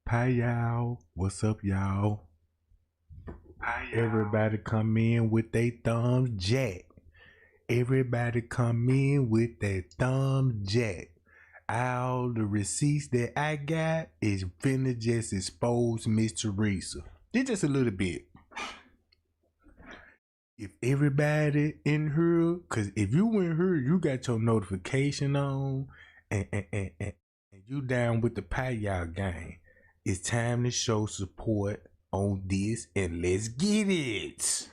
Hi y'all, what's up y'all? Hi, Everybody come in with they thumbs jack. Everybody come in with their thumb jack. All the receipts that I got is finna just expose Miss Teresa. Just a little bit. If everybody in here, cause if you in here, you got your notification on and you down with the Payal gang. It's time to show support on this and let's get it.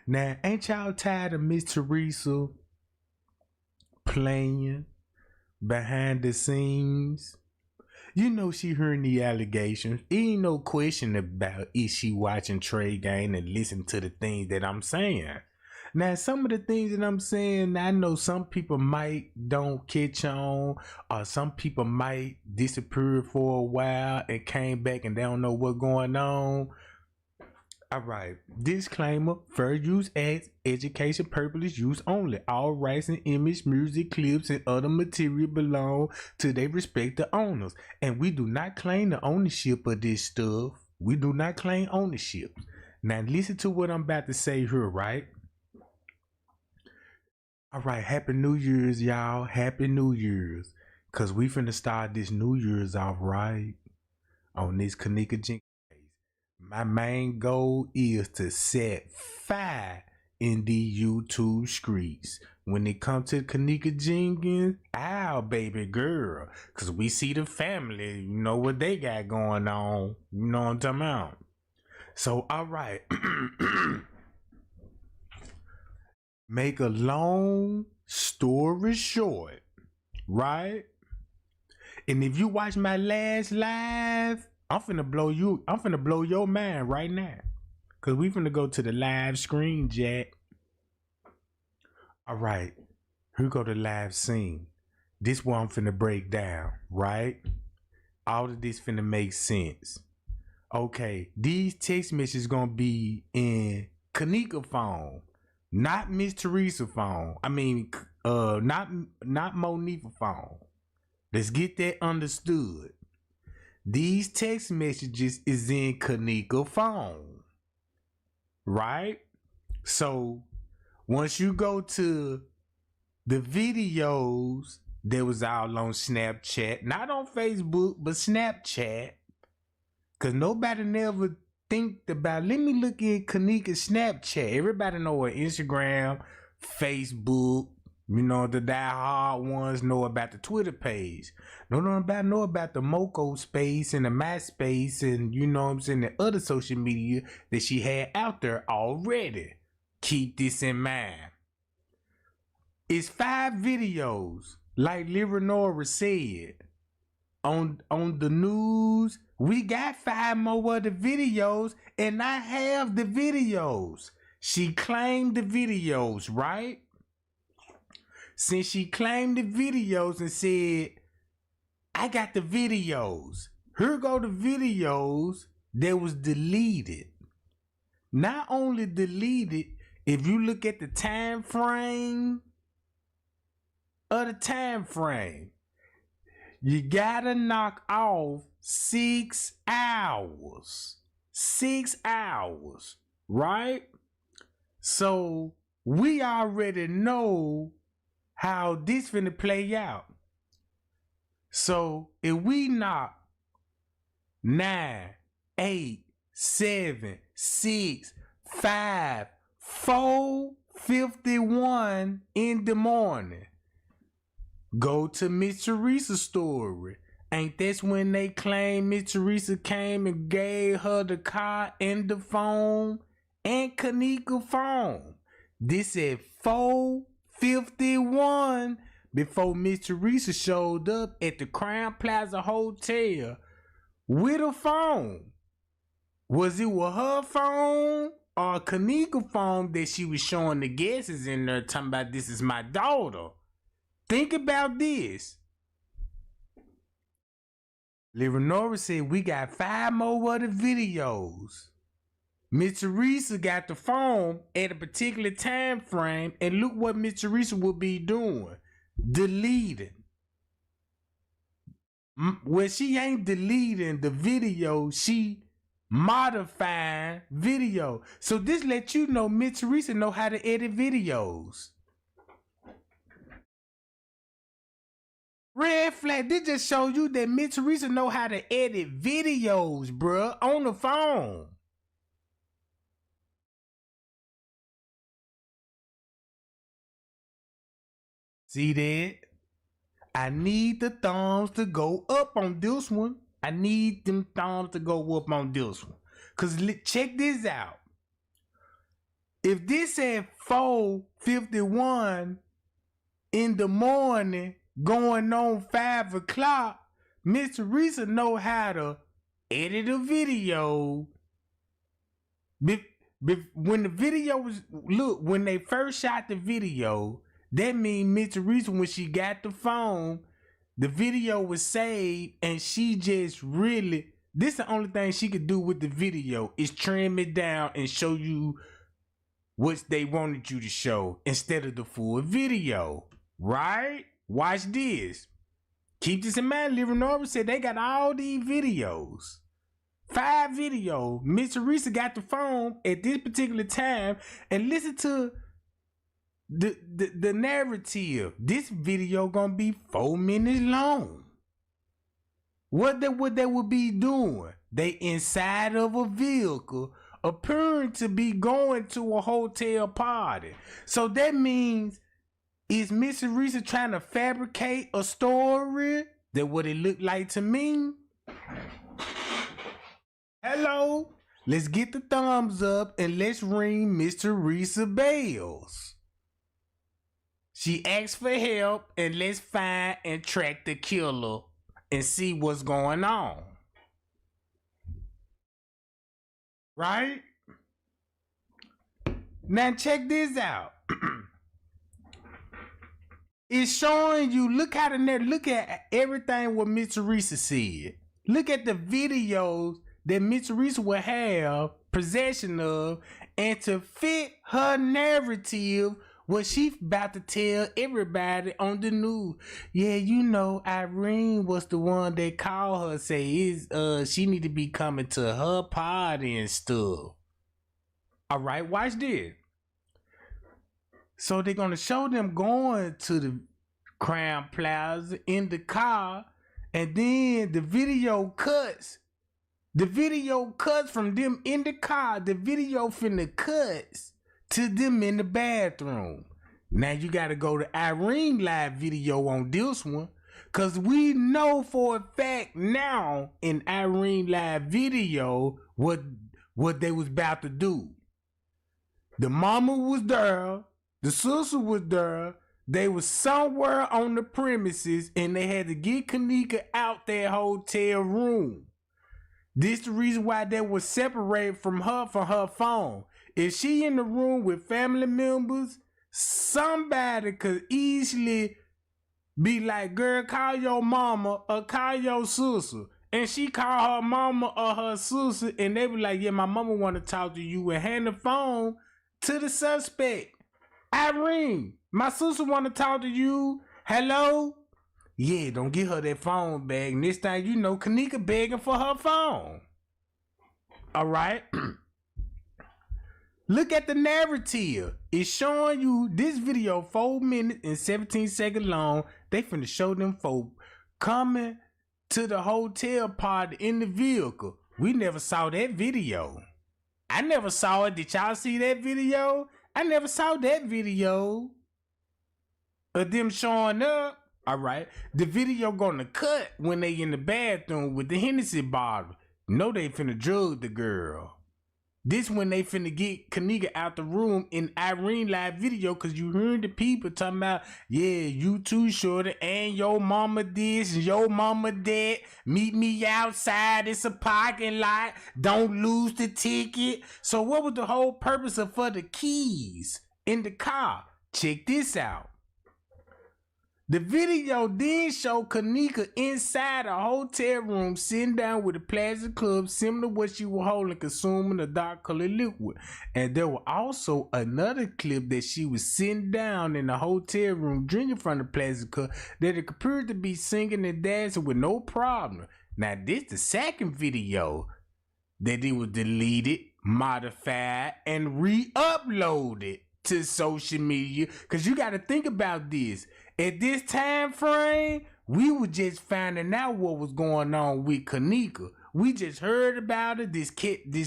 Now, ain't y'all tired of Miss Teresa playing behind the scenes? You know she hearing the allegations. Ain't no question about is she watching Trey Gang and listen to the things that I'm saying. Now, some of the things that I'm saying, I know some people might don't catch on, or some people might disappear for a while and came back and they don't know what's going on. All right. Disclaimer: fair use as education purposes use only. All rights and image, music, clips, and other material belong to their respective owners. And we do not claim the ownership of this stuff. We do not claim ownership. Now listen to what I'm about to say here, right? All right, Happy New Year's, y'all. Happy New Year's. Cause we finna start this New Year's off right on this Kenneka Jenkins. My main goal is to set fire in the YouTube streets. When it comes to Kenneka Jenkins, our baby girl, cause we see the family, you know what they got going on. You know what I'm talking about? So, all right. Make a long story short, right? And if you watch my last live, I'm finna blow your mind right now. Cause we finna go to the live screen, Jack. All right, here go the live scene. This one I'm finna break down, right? All of this finna make sense. Okay, these text messages gonna be in Kenneka phone, not Miss Teresa phone. I mean, not Monifa phone. Let's get that understood. These text messages is in Kenneka phone, right? So once you go to the videos that was all on Snapchat, not on Facebook, but Snapchat, cause nobody never think about, let me look at Kenneka's Snapchat. Everybody know what Instagram, Facebook, you know, the die-hard ones know about the Twitter page. Nobody know about the Moco space and the MySpace and, you know what I'm saying, the other social media that she had out there already. Keep this in mind. It's 5 videos, like Leonora said. On the news, we got 5 more of the videos, and I have the videos. She claimed the videos, right? Since she claimed the videos and said, I got the videos. Here go the videos that was deleted. Not only deleted, if you look at the time frame of the time frame, you gotta knock off 6 hours. 6 hours, right? So we already know how this finna play out. So if we knock 9, 8, 7, 6, 5, 4:51 in the morning, go to Miss Teresa's story. Ain't that's when they claim Miss Teresa came and gave her the car and the phone and Kenneka phone? This at 4:51 before Miss Teresa showed up at the Crown Plaza Hotel with a phone. Was it with her phone or Kenneka phone that she was showing the guesses in there talking about this is my daughter? Think about this. Leonora said we got 5 more of the videos. Miss Teresa got the phone at a particular time frame, and look what Miss Teresa will be doing. Deleting. Well, she ain't deleting the video, she modifying video. So this let you know Miss Teresa know how to edit videos. Red flag, this just show you that Miss Teresa know how to edit videos, bruh, on the phone. See that? I need the thumbs to go up on this one. I need them thumbs to go up on this one. Cause check this out. If this at 4:51 in the morning, going on 5 o'clock, Miss Teresa know how to edit a video. When the video was, look, when they first shot the video, that means Miss Teresa, when she got the phone, the video was saved, and she just really, this the only thing she could do with the video is trim it down and show you what they wanted you to show instead of the full video, right? Watch this. Keep this in mind. Living Norman said they got all these videos. 5 videos. Miss Teresa got the phone at this particular time, and listen to the narrative. This video gonna be 4 minutes long. What they would be doing? They inside of a vehicle, appearing to be going to a hotel party. So that means, is Miss Teresa trying to fabricate a story? That what it looked like to me? Hello? Let's get the thumbs up and let's ring Miss Teresa bells. She asked for help, and let's find and track the killer and see what's going on. Right? Now check this out. It's showing you, look out in there, look at everything what Miss Teresa said. Look at the videos that Miss Teresa will have possession of, and to fit her narrative, what she about to tell everybody on the news. Yeah, you know, Irene was the one that called her, say she need to be coming to her party and stuff. All right, watch this. So they're gonna show them going to the Crown Plaza in the car, and then the video cuts. The video cuts from them in the car. The video finna cuts to them in the bathroom. Now you gotta go to Irene live video on this one, cause we know for a fact now in Irene live video what they was about to do. The mama was there, the sister was there, they was somewhere on the premises, and they had to get Kenneka out their hotel room. This the reason why they was separated from her for her phone. If she in the room with family members, somebody could easily be like, girl, call your mama or call your sister. And she call her mama or her sister, and they be like, yeah, my mama want to talk to you, and hand the phone to the suspect. Irene, my sister want to talk to you. Hello? Yeah, don't get her that phone back. Next time you know, Kenneka begging for her phone. All right? Look at the narrative. It's showing you this video 4 minutes and 17 seconds long. They finna show them folk coming to the hotel party in the vehicle. We never saw that video. I never saw it. Did y'all see that video? I never saw that video of them showing up. All right. The video gonna cut when they in the bathroom with the Hennessy bottle. No, they finna drug the girl. This when they finna get Kenneka out the room in Irene live video, cause you heard the people talking about, yeah, you too shorty, and your mama this and your mama that. Meet me outside, it's a parking lot. Don't lose the ticket. So what was the whole purpose of for the keys in the car? Check this out. The video then showed Kenneka inside a hotel room sitting down with a plastic cup similar to what she was holding, consuming a dark colored liquid. And there was also another clip that she was sitting down in the hotel room drinking from the plastic cup that it appeared to be singing and dancing with no problem. Now this the second video that it was deleted, modified, and re-uploaded to social media. Cause you gotta think about this. At this time frame, we were just finding out what was going on with Kenneka. We just heard about it. This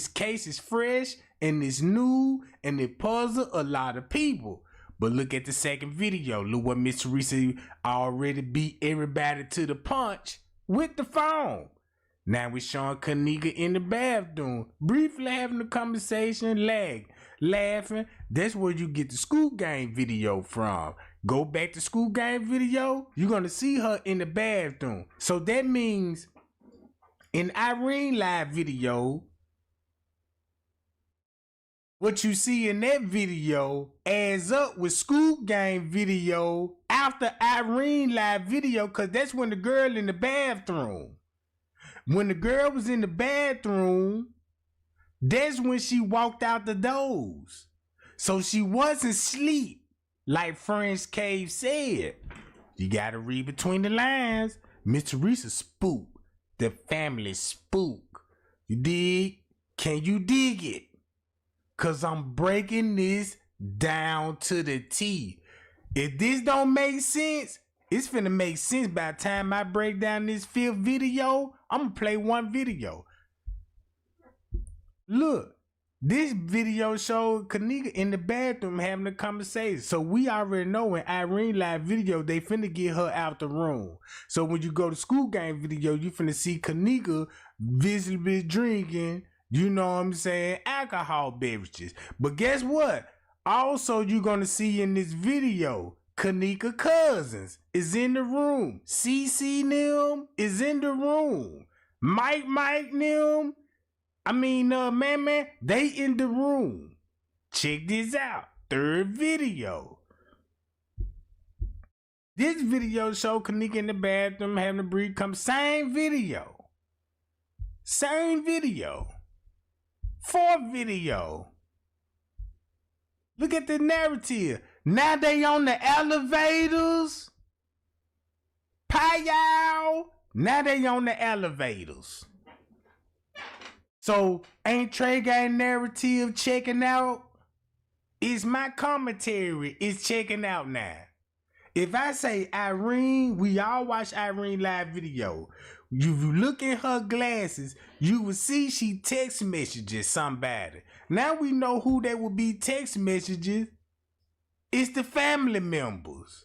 case is fresh and it's new and it puzzled a lot of people. But look at the second video. Look what Miss Teresa already beat everybody to the punch with the phone. Now we're showing Kenneka in the bathroom, briefly having a conversation, laughing. That's where you get the school game video from. Go back to school game video, you're gonna see her in the bathroom. So that means in Irene live video, what you see in that video adds up with school game video after Irene live video, cause that's when the girl in the bathroom. When the girl was in the bathroom, that's when she walked out the doors. So she wasn't asleep, like French Cave said. You gotta read between the lines. Miss Teresa spook. The family spook. You dig? Can you dig it? Cause I'm breaking this down to the T. If this don't make sense, it's finna make sense by the time I break down this fifth video. I'm gonna play one video. Look, this video showed Kenneka in the bathroom having a conversation. So we already know in Irene live video, they finna get her out the room. So when you go to school game video, you finna see Kenneka visibly drinking, you know what I'm saying, alcohol beverages. But guess what? Also, you're gonna see in this video, Kenneka cousins is in the room. CC them is in the room. Mike them, man, they in the room. Check this out. Third video. This video showed Kenneka in the bathroom having a brief same video. Fourth video. Look at the narrative. Now they on the elevators. Payal. Now they on the elevators. So ain't Trey Gang narrative checking out? Is my commentary is checking out now. If I say Irene, we all watch Irene live video. You look in her glasses, you will see she text messages somebody. Now we know who they will be text messages. It's the family members.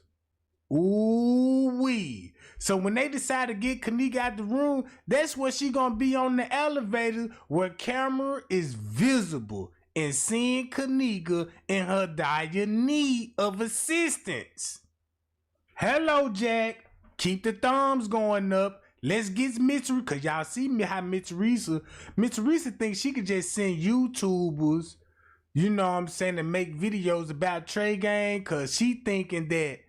Ooh-wee. So when they decide to get Kenneka out the room, that's where she gonna be on the elevator where camera is visible and seeing Kenneka in her dire need of assistance. Hello, Jack. Keep the thumbs going up. Let's get Miss Teresa, cause y'all see me how Miss Teresa thinks she could just send YouTubers, you know what I'm saying, to make videos about Trey Gang, cause she thinking that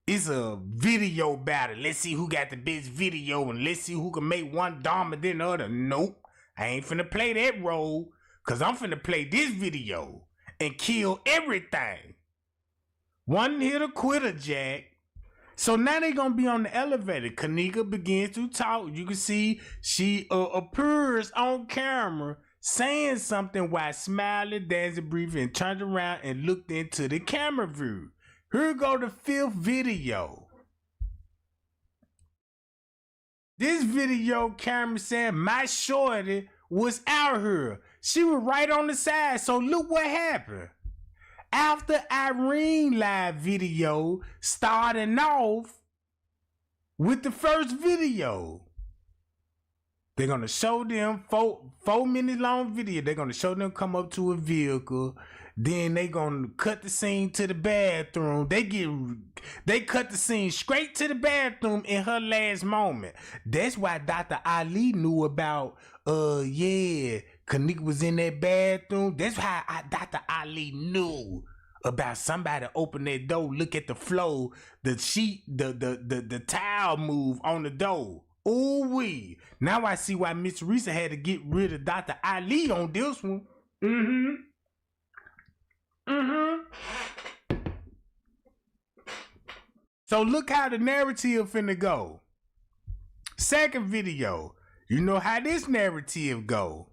it's a video battle. Let's see who got the best video and let's see who can make one dumber than the other. Nope. I ain't finna play that role, cause I'm finna play this video and kill everything. One hitter quitter, Jack. So now they gonna be on the elevator. Kenneka begins to talk. You can see she appears on camera saying something while smiling, dancing, breathing, and turned around and looked into the camera view. Here go the fifth video. This video camera saying my shorty was out here. She was right on the side. So look what happened. After Irene live video starting off with the first video, they're gonna show them 4 minute long video. They're gonna show them come up to a vehicle. Then they gonna cut the scene to the bathroom. They cut the scene straight to the bathroom in her last moment. That's why Dr. Ali knew about Kenneka was in that bathroom. That's how Dr. Ali knew about somebody open that door, look at the flow, the sheet, the towel move on the door. Ooh wee. Now I see why Miss Teresa had to get rid of Dr. Ali on this one. So look how the narrative finna go. Second video, you know how this narrative go.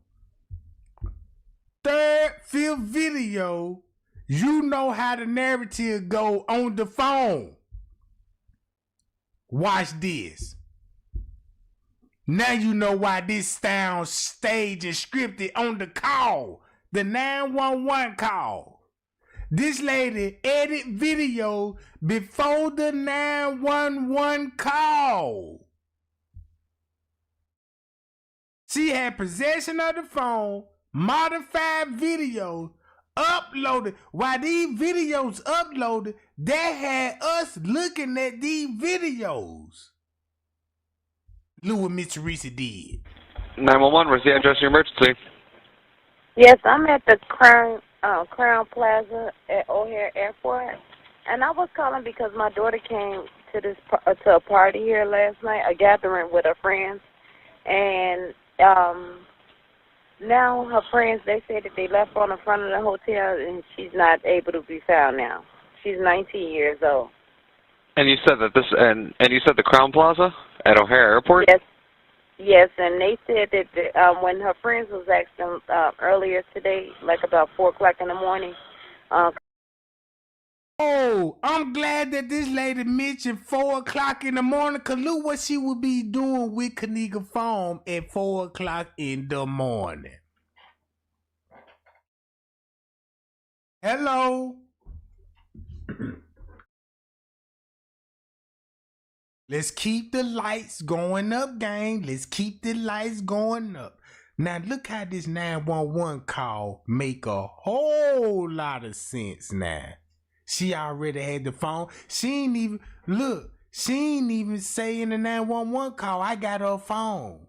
Third, fifth video, you know how the narrative go on the phone. Watch this. Now you know why this sounds staged and scripted on the call, the 911 call. This lady edit video before the 911 call. She had possession of the phone, modified videos, uploaded. While these videos uploaded, they had us looking at these videos. Look what Miss Teresa did. 911, where's the address of your emergency? Yes, I'm at the Crown Plaza at O'Hare Airport, and I was calling because my daughter came to a party here last night, a gathering with her friends, and now her friends, they said that they left on the front of the hotel, and she's not able to be found now. She's 19 years old. And you said that and you said the Crown Plaza at O'Hare Airport? Yes, and they said that when her friends was asking earlier today, like about 4 o'clock in the morning. Oh, I'm glad that this lady mentioned 4 o'clock in the morning, because look what she would be doing with Kenneka phone at 4 o'clock in the morning. Hello. Let's keep the lights going up, gang. Let's keep the lights going up. Now look how this 911 call make a whole lot of sense now. She already had the phone. She ain't even say in the 911 call, I got her phone.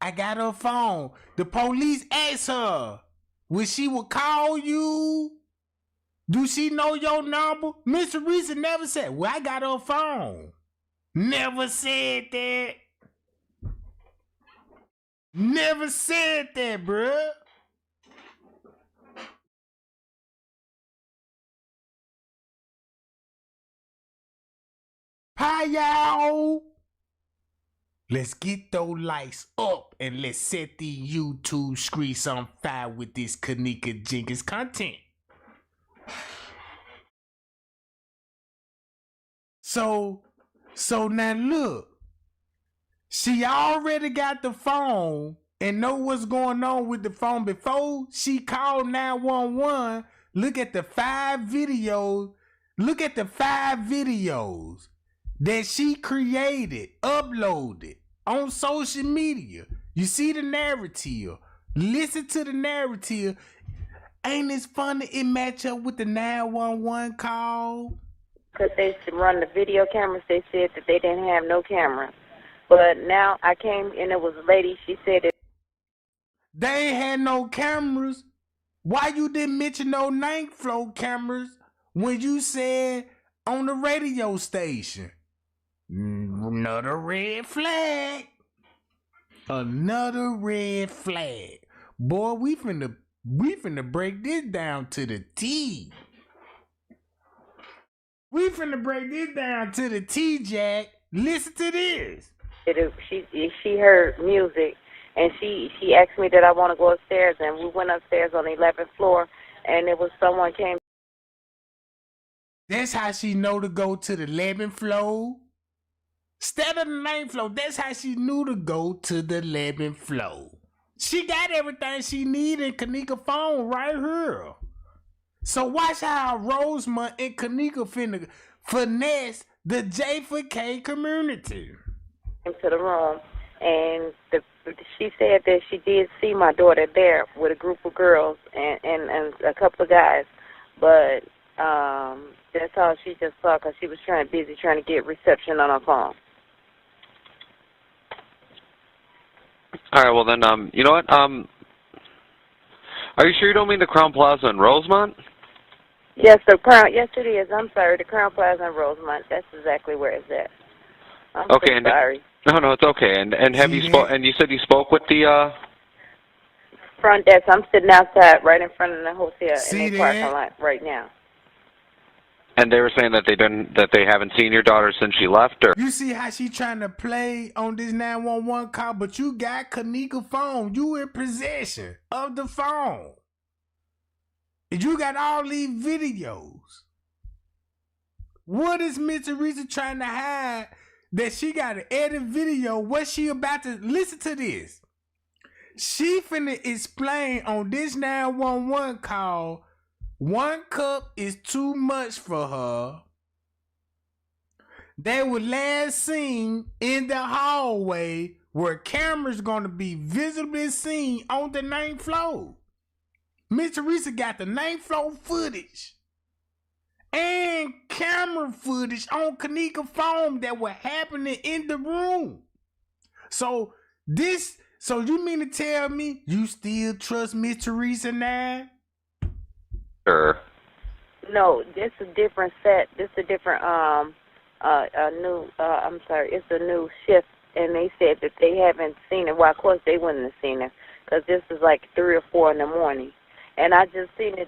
The police asked her, will she call you? Do she know your number? Miss Teresa never said, well, I got her phone. Never said that. Never said that, bruh. Hi, y'all. Let's get those lights up and let's set the YouTube screens on fire with this Kenneka Jenkins content. So now look, she already got the phone and know what's going on with the phone before she called 911. Look at the 5 videos. Look at the 5 videos that she created, uploaded on social media. You see the narrative. Listen to the narrative. Ain't it funny it match up with the 911 call? Because they run the video cameras, they said that they didn't have no cameras. But now I came and it was a lady, she said that they ain't had no cameras. Why you didn't mention no 9th floor cameras when you said on the radio station? Another red flag. Another red flag. Boy, we finna break this down to the T. We finna break this down to the T, Jack. Listen to this. she heard music, and she asked me that I want to go upstairs, and we went upstairs on the 11th floor, and it was someone came. That's how she know to go to the 11th floor. Instead of the 9th floor, that's how she knew to go to the 11th floor. She got everything she need in Kenneka phone right here. So watch how Rosemont and Kenneka finna finesse the J4K community. Into the room, and she said that she did see my daughter there with a group of girls and a couple of guys, but that's all she just saw because she was busy trying to get reception on her phone. All right, well then, you know what? Are you sure you don't mean the Crown Plaza in Rosemont? Yes, the Crown. Yes, it is. I'm sorry. The Crown Plaza in Rosemont. That's exactly where it's at. I'm Okay, so and sorry. no, it's okay. And have See you that? And you said you spoke with the Front desk. I'm sitting outside, right in front of the hotel, See in their parking that? lot right now. and they were saying that they haven't seen your daughter since she left, or You see how she trying to play on this 911 call, but you got Kenneka phone. You in possession of the phone. And you got all these videos. What is Miss Teresa trying to hide that she got to edit video? What she about to listen to this? She finna explain on this 911 call, 1 cup is too much for her. They were last seen in the hallway where cameras gonna be visibly seen on the 9th floor. Miss Teresa got the 9th floor footage and camera footage on Kenneka phone that were happening in the room. So you mean to tell me you still trust Miss Teresa now? sure? No, this is a different set. This is a different a new. I'm sorry. It's a new shift, and they said that they haven't seen it. Well, of course they wouldn't have seen it because this is like 3 or 4 in the morning, and I just seen it.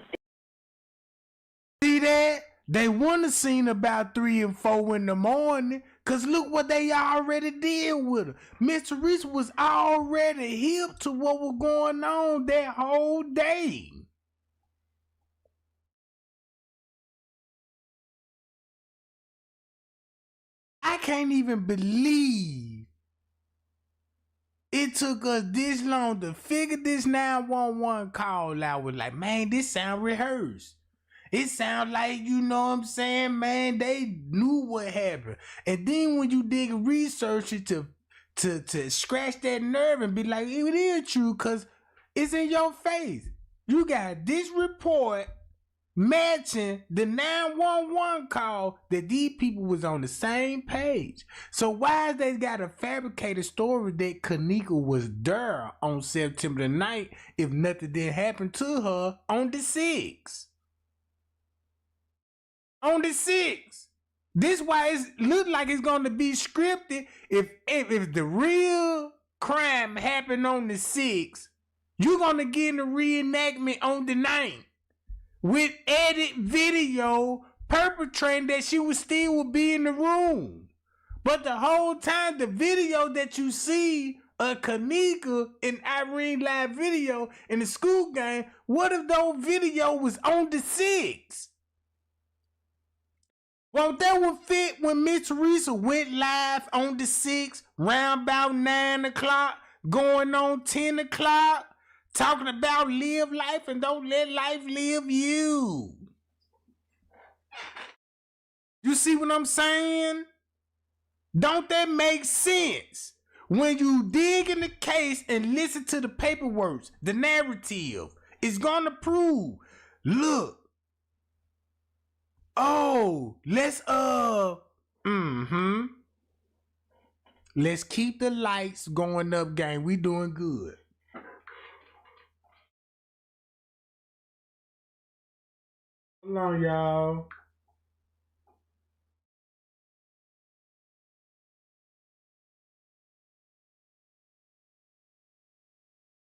See that? They wouldn't have seen about 3 and 4 in the morning. Cause look what they already did with her. Miss Teresa was already hip to what was going on that whole day. I can't even believe it took us this long to figure this 911 call out. Was like, man, this sound rehearsed. It sound like, you know what I'm saying, man, they knew what happened. And then when you dig research it to scratch that nerve and be like, it is true, because it's in your face. You got this report matching the 911 call that these people was on the same page. So why they got a fabricated story that Kenneka was there on September the 9th if nothing did happen to her on the 6th? On the 6th. This why it look like it's going to be scripted. If the real crime happened on the 6th, you're going to get in a reenactment on the 9th with edit video perpetrating that she would be in the room. But the whole time, the video that you see of Kenneka and Irene live video in the school game, what if those video was on the 6th? Well, that would fit when Miss Teresa went live on the 6th, round about 9 o'clock, going on 10 o'clock, talking about live life and don't let life live you. You see what I'm saying? Don't that make sense? When you dig in the case and listen to the paperwork, the narrative is gonna prove, look, oh, let's let's keep the lights going up, gang. We doing good. Hold on, y'all.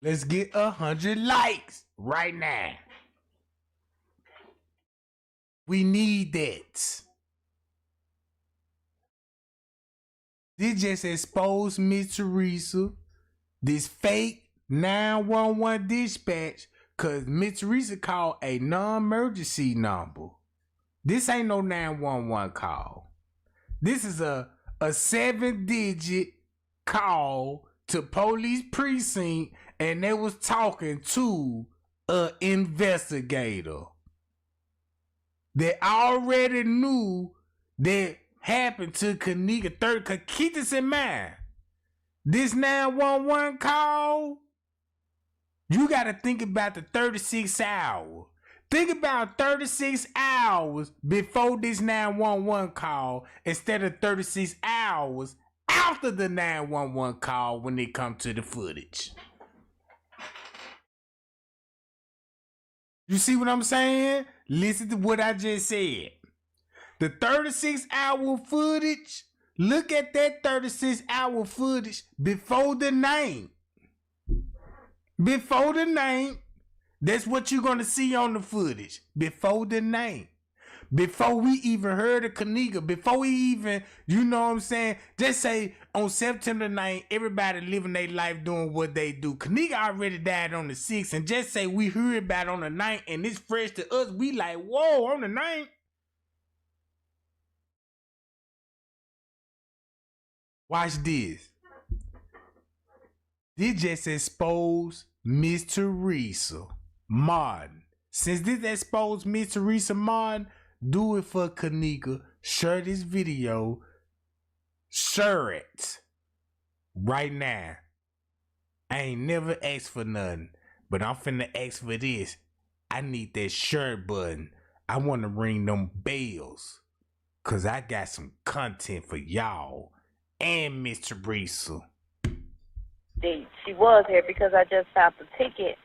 Let's get 100 likes right now. We need that. This just exposed Miss Teresa, this fake 911 dispatch, cause Miss Teresa called a non-emergency number. This ain't no 911 call. This is a 7-digit call to police precinct, and they was talking to an investigator that already knew that happened to Kenneka. Cause keep this in mind. This 911 call, you gotta think about the 36 hours. Think about 36 hours before this 911 call instead of 36 hours after the 911 call when they come to the footage. You see what I'm saying? Listen to what I just said. The 36-hour footage, look at that 36-hour footage before the night. Before the night, that's what you're going to see on the footage. Before the night. Before we even heard of Kenneka, before we even, you know what I'm saying? Just say on September 9th, everybody living their life doing what they do. Kenneka already died on the 6th, and just say we heard about it on the 9th, and it's fresh to us. We like, whoa, on the 9th? Watch this. This just exposed Miss Teresa Martin. Since this exposed Miss Teresa Martin, do it for Kenneka. Share this video. Share it. Right now. I ain't never asked for nothing. But I'm finna ask for this. I need that share button. I want to ring them bells. Cause I got some content for y'all. And Miss Teresa. She was here because I just found the ticket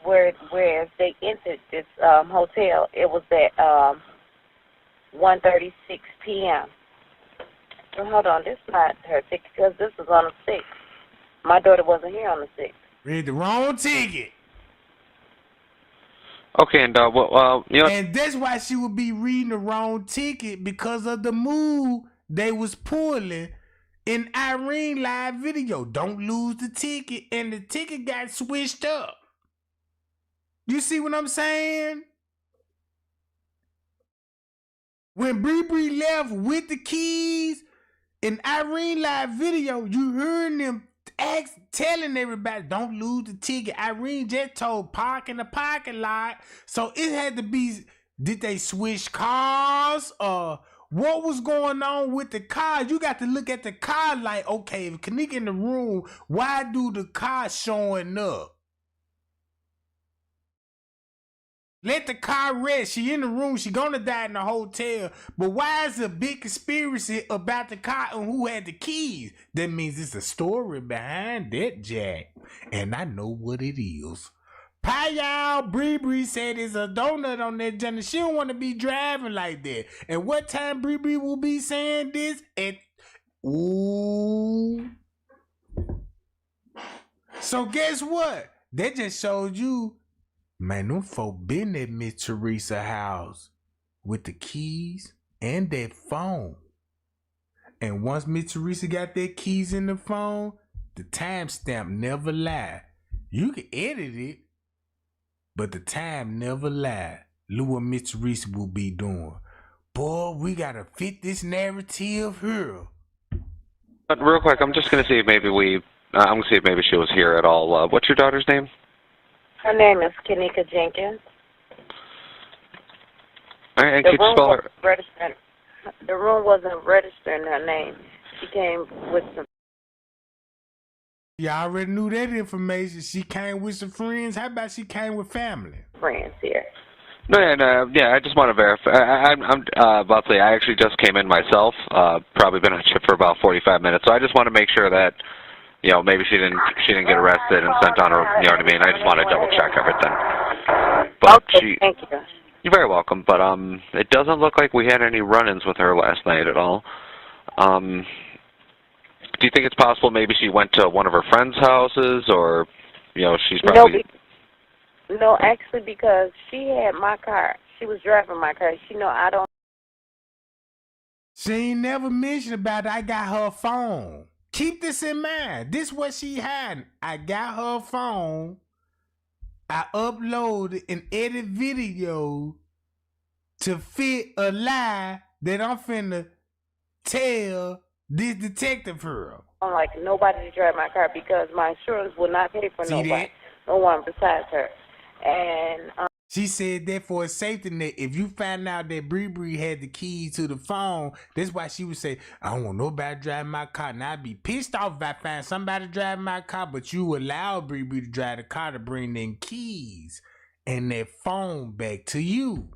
where they entered this hotel. It was at 1:36 p.m. So hold on, this is not her ticket because this was on the 6th. My daughter wasn't here on the 6th. Read the wrong ticket. Okay, and And that's why she would be reading the wrong ticket because of the move they was pulling in Irene live video. Don't lose the ticket, and the ticket got switched up. You see what I'm saying? When Bree left with the keys in Irene live video, you heard them telling everybody, don't lose the ticket. Irene just told park in the parking lot. So it had to be, did they switch cars or what was going on with the car? You got to look at the car like, okay, if Kenneka in the room, why do the car showing up? Let the car rest. She in the room. She gonna die in the hotel. But why is a big conspiracy about the car and who had the keys? That means it's a story behind that, Jack. And I know what it is. Pie y'all, Bree said there's a donut on that journey. She don't want to be driving like that. And what time Bree will be saying this? Ooh. So guess what? That just showed you, man, them folk been at Miss Teresa house with the keys and that phone. And once Miss Teresa got their keys in the phone, the timestamp never lie. You can edit it, but the time never lie. Look what Miss Teresa will be doing. Boy, we gotta fit this narrative here. But real quick, I'm just gonna see if maybe I'm gonna see if maybe she was here at all. What's your daughter's name? Her name is Kenneka Jenkins. All right, and could you spell her? The room wasn't registering her name. She came with some. You already knew that information. She came with some friends. How about she came with family? Friends here. No, I just want to verify. I'm about to say I actually just came in myself. Probably been on shift for about 45 minutes, so I just want to make sure that, you know, maybe she didn't get arrested and sent on her. You know what I mean? I just want to double check everything. But okay, thank you. You're very welcome. But it doesn't look like we had any run-ins with her last night at all. Do you think it's possible maybe she went to one of her friends' houses, or, you know, she's probably... No, actually, because she had my car. She was driving my car. She know I don't... She ain't never mentioned about it. I got her phone. Keep this in mind. This what she had. I got her phone. I uploaded an edit video to fit a lie that I'm finna tell this detective her. I'm like nobody to drive my car because my insurance will not pay for nobody. No one besides her. And she said that for a safety net, if you find out that Bree had the keys to the phone, that's why she would say, I don't want nobody driving my car. Now I'd be pissed off if I find somebody driving my car, but you allow Bree to drive the car to bring them keys and that phone back to you.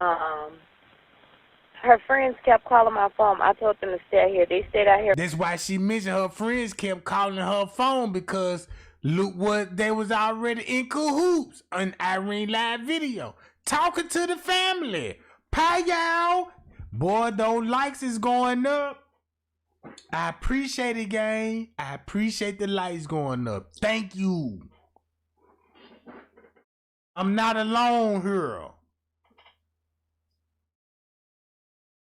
Her friends kept calling my phone. I told them to stay out here. They stayed out here. That's why she mentioned her friends kept calling her phone, because look what they was already in cahoots on Irene live video. talking to the family. Pie y'all. Boy, those likes is going up. I appreciate it, gang. I appreciate the likes going up. Thank you. I'm not alone here.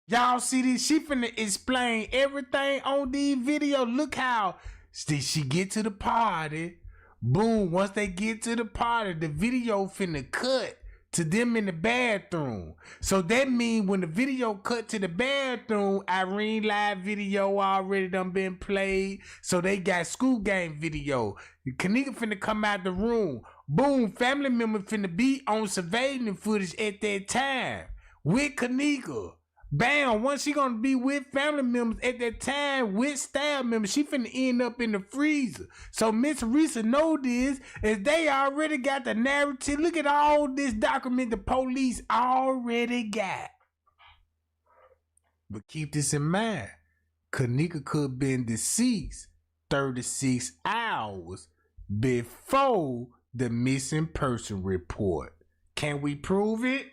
Y'all see this? She finna explain everything on the video. Look how did she get to the party? Boom, once they get to the party, the video finna cut to them in the bathroom. So that means when the video cut to the bathroom, Irene live video already done been played. So they got school game video. Kenneka finna come out the room. Boom, family member finna be on surveillance footage at that time with Kenneka. Bam, once she gonna be with family members at that time with staff members, she finna end up in the freezer. So Miss Risa know this, as they already got the narrative. Look at all this document the police already got. But keep this in mind, Kenneka could have been deceased 36 hours before the missing person report. Can we prove it?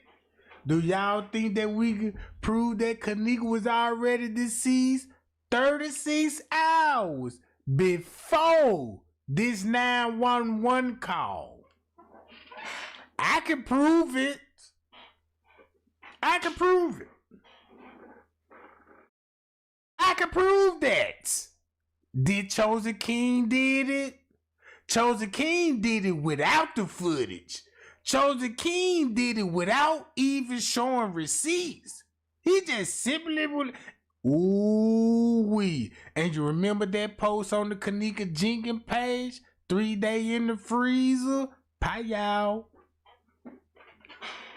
Do y'all think that we can prove that Kenneka was already deceased 36 hours before this 911 call? I can prove it. I can prove it. I can prove that. Did Chosen King did it? Chosen King did it without the footage. Chosen King did it without even showing receipts. He just simply would. Ooh-wee. And you remember that post on the Kenneka Jenkins page? 3 day in the freezer? Pie y'all.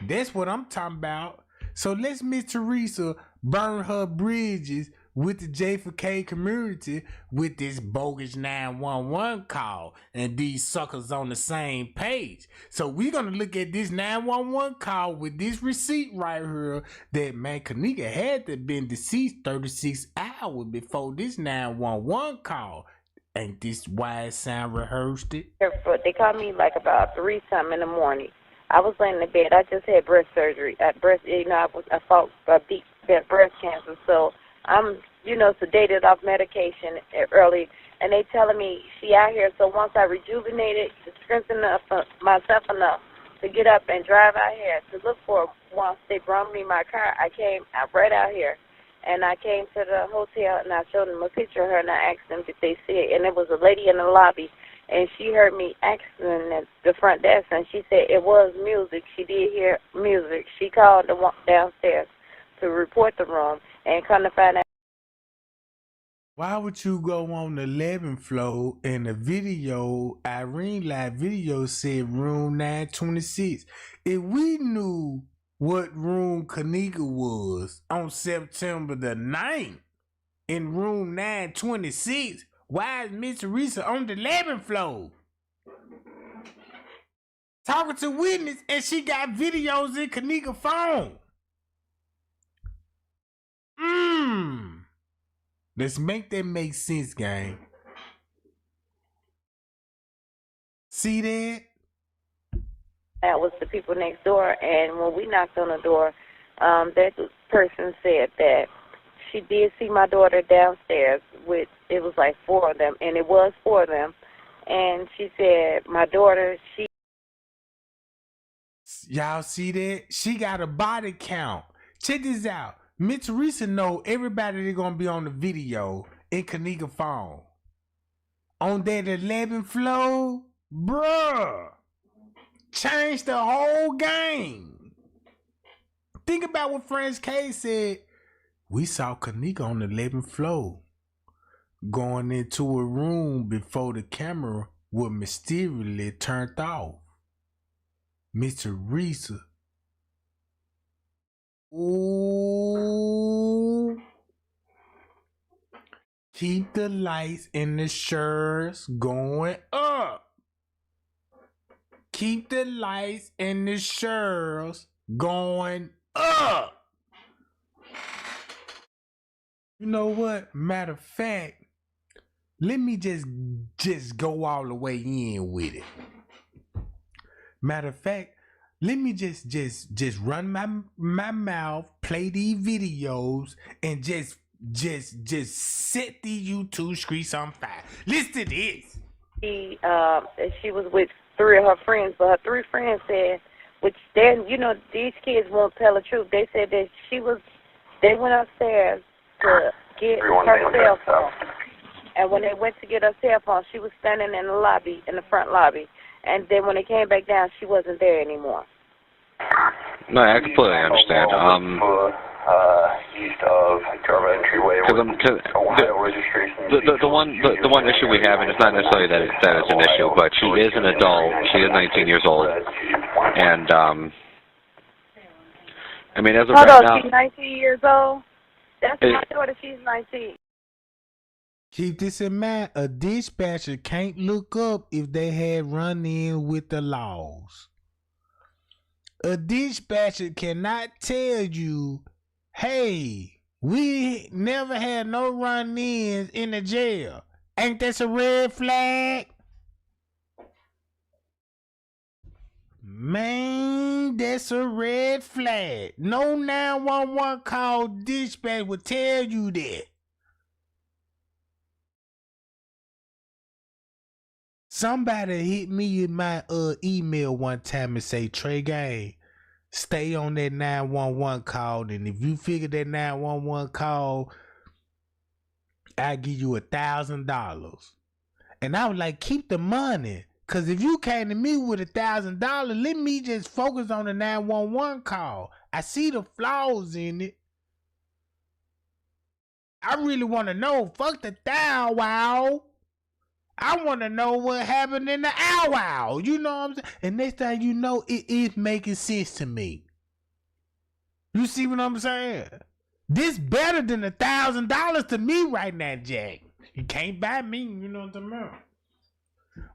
That's what I'm talking about. So let's Miss Teresa burn her bridges with the J4K community with this bogus 911 call and these suckers on the same page. So we're gonna look at this 911 call with this receipt right here that man Kenneka had to been deceased 36 hours before this 911 call. Ain't this why it sound rehearsed it? They called me like about 3 something in the morning. I was laying in bed. I just had breast surgery. I fought deep breast cancer, so I'm, sedated off medication early, and they telling me she out here. So once I rejuvenated, to strengthen up myself enough to get up and drive out here to look for her. Once they brought me my car, I came right out here, and I came to the hotel, and I showed them a picture of her, and I asked them if they see it, and there was a lady in the lobby, and she heard me asking at the front desk, and she said it was music. She did hear music. She called the one downstairs to report the room, and come to find out. Why would you go on the 11th floor and the video, Irene live video said room 926? If we knew what room Kenneka was on September the 9th in room 926, why is Miss Teresa on the 11th floor? Talking to witness and she got videos in Kenneka's phone. Let's make that make sense, gang. See that? That was the people next door, and when we knocked on the door, that person said that she did see my daughter downstairs with, it was like 4 of them, and it was 4 of them, and she said my daughter, Y'all see that? She got a body count. Check this out. Miss Teresa know everybody that's gonna be on the video in Kenneka's phone. On that 11th floor, bruh, changed the whole game. Think about what French K said. We saw Kenneka on the 11th floor going into a room before the camera was mysteriously turned off. Miss Teresa. Ooh. Keep the lights and the shirts going up. Keep the lights and the shirts going up. You know what? Matter of fact, let me just go all the way in with it. Matter of fact, let me just run my mouth, play these videos, and just set these YouTube streets on fire. Listen to this. She was with 3 of her friends, but her 3 friends said, which then, you know, these kids won't tell the truth. They said that they went upstairs to get her cell phone. And when they went to get her cell phone, she was standing in the lobby, in the front lobby. And then when they came back down, she wasn't there anymore. No, I completely understand. East of Jarva entryway. The one issue we have, and it's not necessarily that it's an issue, but she is an adult. She is 19 years old, and I mean, as of right now, she's 19 years old. That's my daughter. She's 19. Keep this in mind. A dispatcher can't look up if they had run in with the laws. A dispatcher cannot tell you, hey, we never had no run-ins in the jail. Ain't that a red flag? Man, that's a red flag. No 911 call dispatch will tell you that. Somebody hit me in my email one time and say, Trey Gang, stay on that 911 call, and if you figure that 911 call, I'll give you $1,000. And I was like, keep the money. Cause if you came to me with $1,000, let me just focus on the 911 call. I see the flaws in it. I really want to know. Fuck the thou wow. I want to know what happened in the ow wow. You know what I'm saying? And next thing you know, it is making sense to me. You see what I'm saying? This better than $1,000 to me right now, Jack. You can't buy me, you know what I'm saying?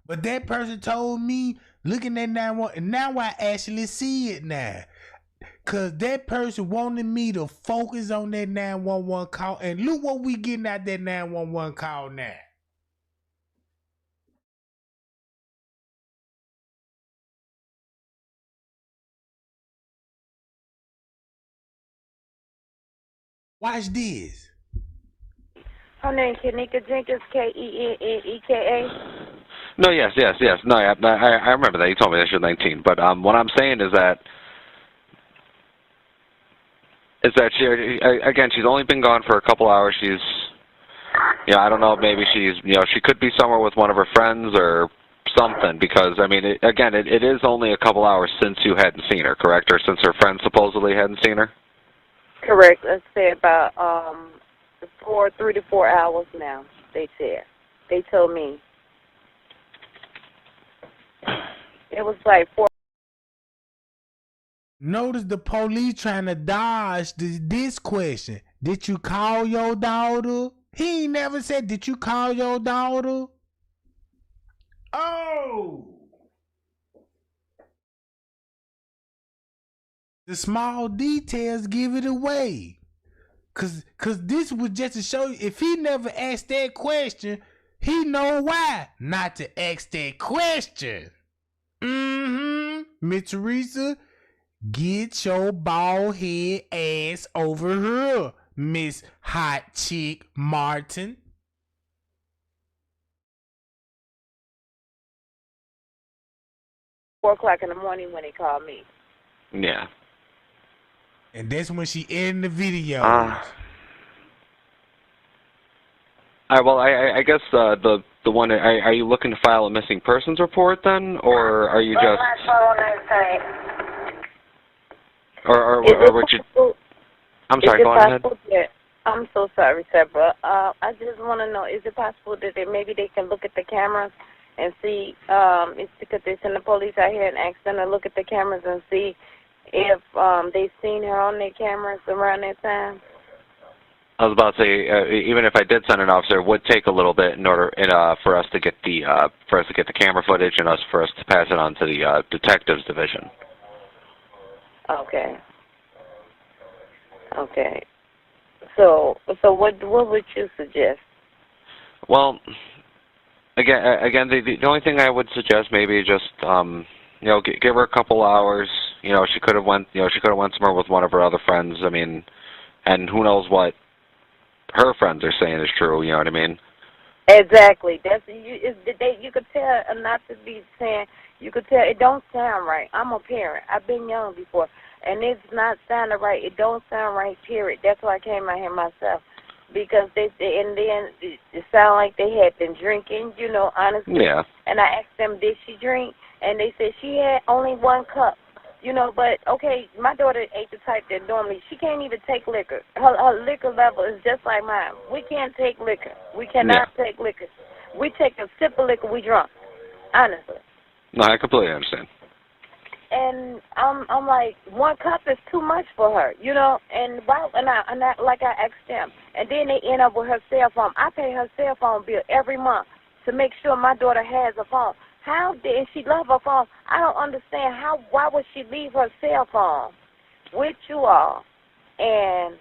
But that person told me, looking at 911, and now I actually see it now. Cause that person wanted me to focus on that 911 call, and look what we getting out that 911 call now. Watch this. Her name Kenneka Jenkins, Kenneka. No, yes. No, I remember that. You told me that she was 19. But what I'm saying is that she, again, she's only been gone for a couple hours. She's, you know, I don't know, maybe she's, you know, she could be somewhere with one of her friends or something, because, I mean, it is only a couple hours since you hadn't seen her, correct? Or since her friends supposedly hadn't seen her? Correct. Let's say about 3 to 4 hours now, they said. They told me. It was like 4. Notice the police trying to dodge this question. Did you call your daughter? He ain't never said, did you call your daughter? Oh! The small details give it away. Cause this was just to show you, if he never asked that question, he know why not to ask that question. Miss Teresa, get your bald head ass over here, Miss Hot Chick Martin. $4 in the morning when they called me. Yeah. And that's when she ended the video. Well, I guess the one. Are you looking to file a missing persons report then, or are you just? Or would you? I'm sorry. Go ahead. I'm so sorry, Sarah. I just want to know: is it possible that maybe they can look at the cameras and see? It's because they send the police out here and ask them to look at the cameras and see if they've seen her on their cameras around that time. I was about to say, even if I did send an officer, it would take a little bit in order for us to get the camera footage and for us to pass it on to the detectives division. Okay. So what would you suggest? Well, again, the only thing I would suggest maybe just give her a couple hours, she could have went somewhere with one of her other friends. I mean, and who knows what her friends are saying is true. You know what I mean? Exactly. You could tell, not to be saying, you could tell it don't sound right. I'm a parent. I've been young before, and it's not sounding right. It don't sound right. Period. That's why I came out here myself, because and then it sounded like they had been drinking. Honestly. Yeah. And I asked them, did she drink? And they said she had only 1 cup. But okay, my daughter ain't the type that normally, she can't even take liquor. Her liquor level is just like mine. We can't take liquor. We cannot take liquor. We take a sip of liquor, we drunk. Honestly. No, I completely understand. And I'm like, 1 cup is too much for her, And I like I asked them, and then they end up with her cell phone. I pay her cell phone bill every month to make sure my daughter has a phone. How did she love her phone? I don't understand why would she leave her cell phone with you all and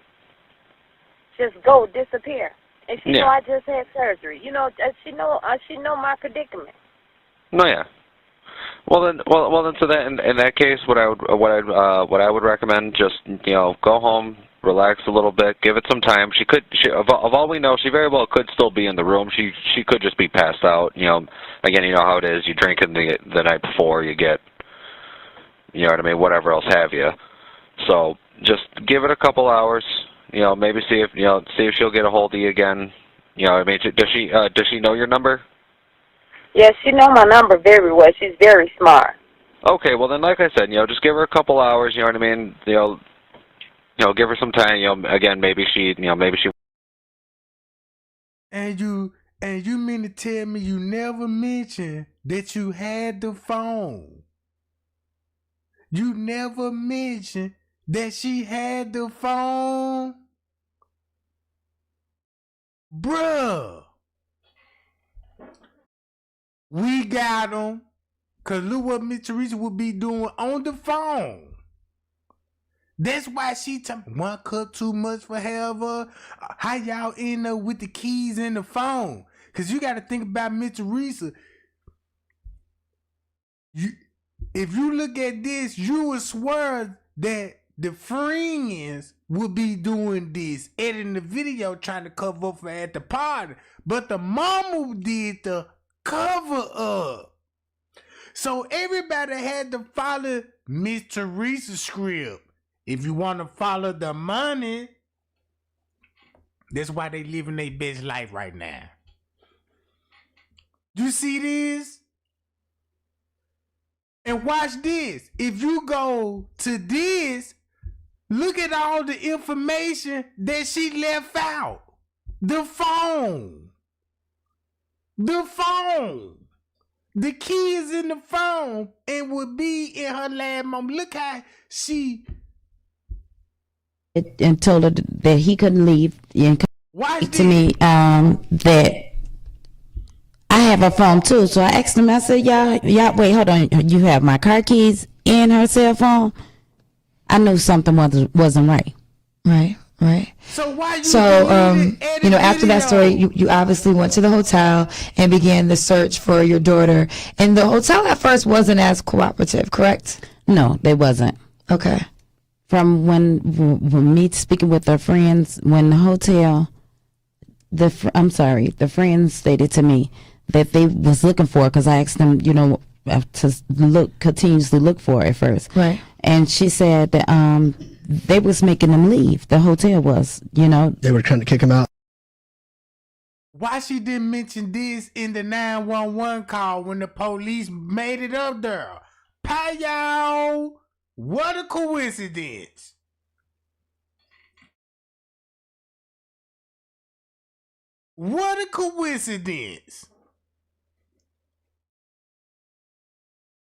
just go disappear? And she know I just had surgery. She know my predicament. No, yeah. Well then, so that in that case, what I would recommend, just go home, relax a little bit, give it some time. Of all we know, she very well could still be in the room. She could just be passed out. Again, you know how it is. You drink in the night before, you get, what I mean, whatever else have you. So just give it a couple hours. Maybe see if she'll get a hold of you again. I mean, does she know your number? Yes, she know my number very well. She's very smart. Okay, well then, like I said, just give her a couple hours. You know what I mean? Give her some time. Again, maybe she. And you mean to tell me you never mentioned that you had the phone? You never mentioned that she had the phone? Bruh. We got him. Because look what Miss Teresa would be doing on the phone. That's why she took 1 cup too much for her. How y'all end up with the keys in the phone? Because you got to think about Miss Teresa. If you look at this, you would swear that the friends would be doing this, editing the video, trying to cover up for at the party. But the mama did the cover up. So everybody had to follow Miss Teresa's script. If you want to follow the money, that's why they living their best life right now. You see this? And watch this. If you go to this, look at all the information that she left out. The phone. The key is in the phone and would be in her lab mom. Look how she... And told her that he couldn't leave. And to me, that I have a phone too. So I asked him, I said, y'all, wait, hold on. You have my car keys and her cell phone? I knew something wasn't right. Right. So why you after that story, you obviously went to the hotel and began the search for your daughter. And the hotel at first wasn't as cooperative, correct? No, they wasn't. Okay. From when me speaking with their friends, when the hotel, the friends stated to me that they was looking for, because I asked them, to continuously look for it at first. Right. And she said that they was making them leave. The hotel was, They were trying to kick him out. Why she didn't mention this in the 911 call when the police made it up there? Pay y'all. What a coincidence. What a coincidence.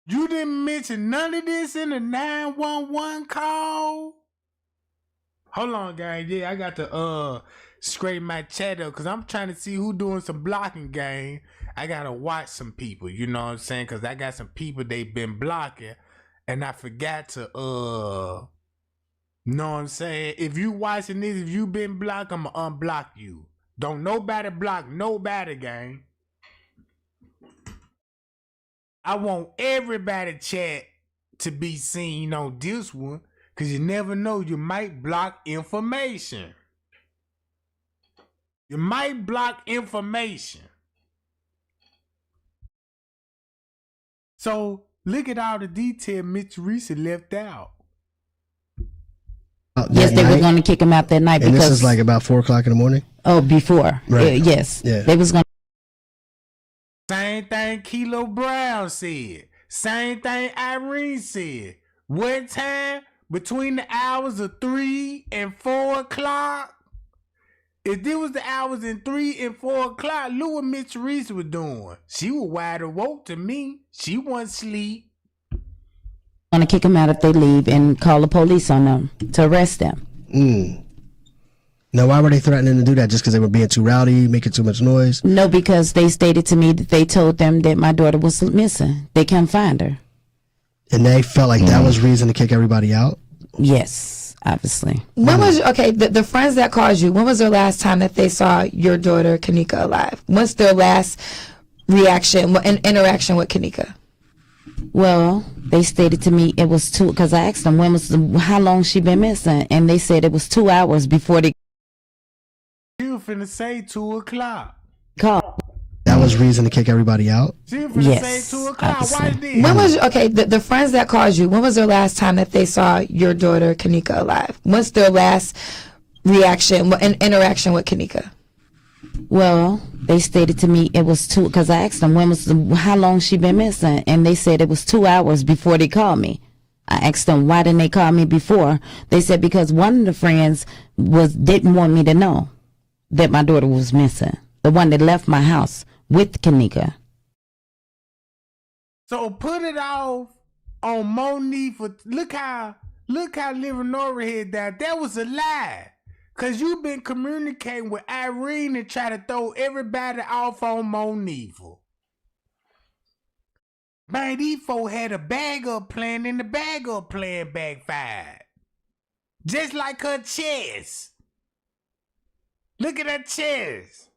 You didn't mention none of this in the 911 call? Hold on, guys. Yeah, I got to scrape my chat up because I'm trying to see who doing some blocking game. I got to watch some people, you know what I'm saying? Because I got some people they've been blocking. And I forgot to, know what I'm saying? If you watching this, if you been blocked, I'm going to unblock you. Don't nobody block nobody, gang. I want everybody chat to be seen on this one, because you never know, you might block information. You might block information. So look at all the detail Miss Teresa left out. Yes, they were going to kick him out that night. And because this is like about 4 o'clock in the morning? Oh, before. Right. Yes. Yeah. They was going to. Same thing Kilo Brown said. Same thing Irene said. What time? Between the hours of 3 and 4 o'clock? If there was the hours in 3 and 4 o'clock, look what Miss Teresa was doing. She was wide awake to me. She wasn't asleep. Going to kick them out if they leave and call the police on them to arrest them. Now, why were they threatening to do that? Just because they were being too rowdy, making too much noise? No, because they stated to me that they told them that my daughter was missing. They can't find her. And they felt like that was reason to kick everybody out? Yes, obviously. When was the friends that called you? When was their last time that they saw your daughter Kenneka alive? What's their last reaction and interaction with Kenneka? Well, they stated to me it was 2, because I asked them how long she been missing, and they said it was 2 hours before they She was finna say 2 o'clock. called. That was reason to kick everybody out? She was finna Yes, say 2 o'clock. obviously. Why did? When was the friends that called you? When was their last time that they saw your daughter Kenneka alive? What's their last reaction and interaction with Kenneka? Well, they stated to me it was 2, because I asked them how long she been missing, and they said it was 2 hours before they called me. I asked them why didn't they call me before. They said because one of the friends didn't want me to know that my daughter was missing. The one that left my house with Kenneka. So put it off on Monique for look how Leonora had that was a lie. Cause you've been communicating with Irene and try to throw everybody off on Monique. Man, these folks had a bag-up plan and the bag-up plan backfired. Just like her chest. Look at her chest.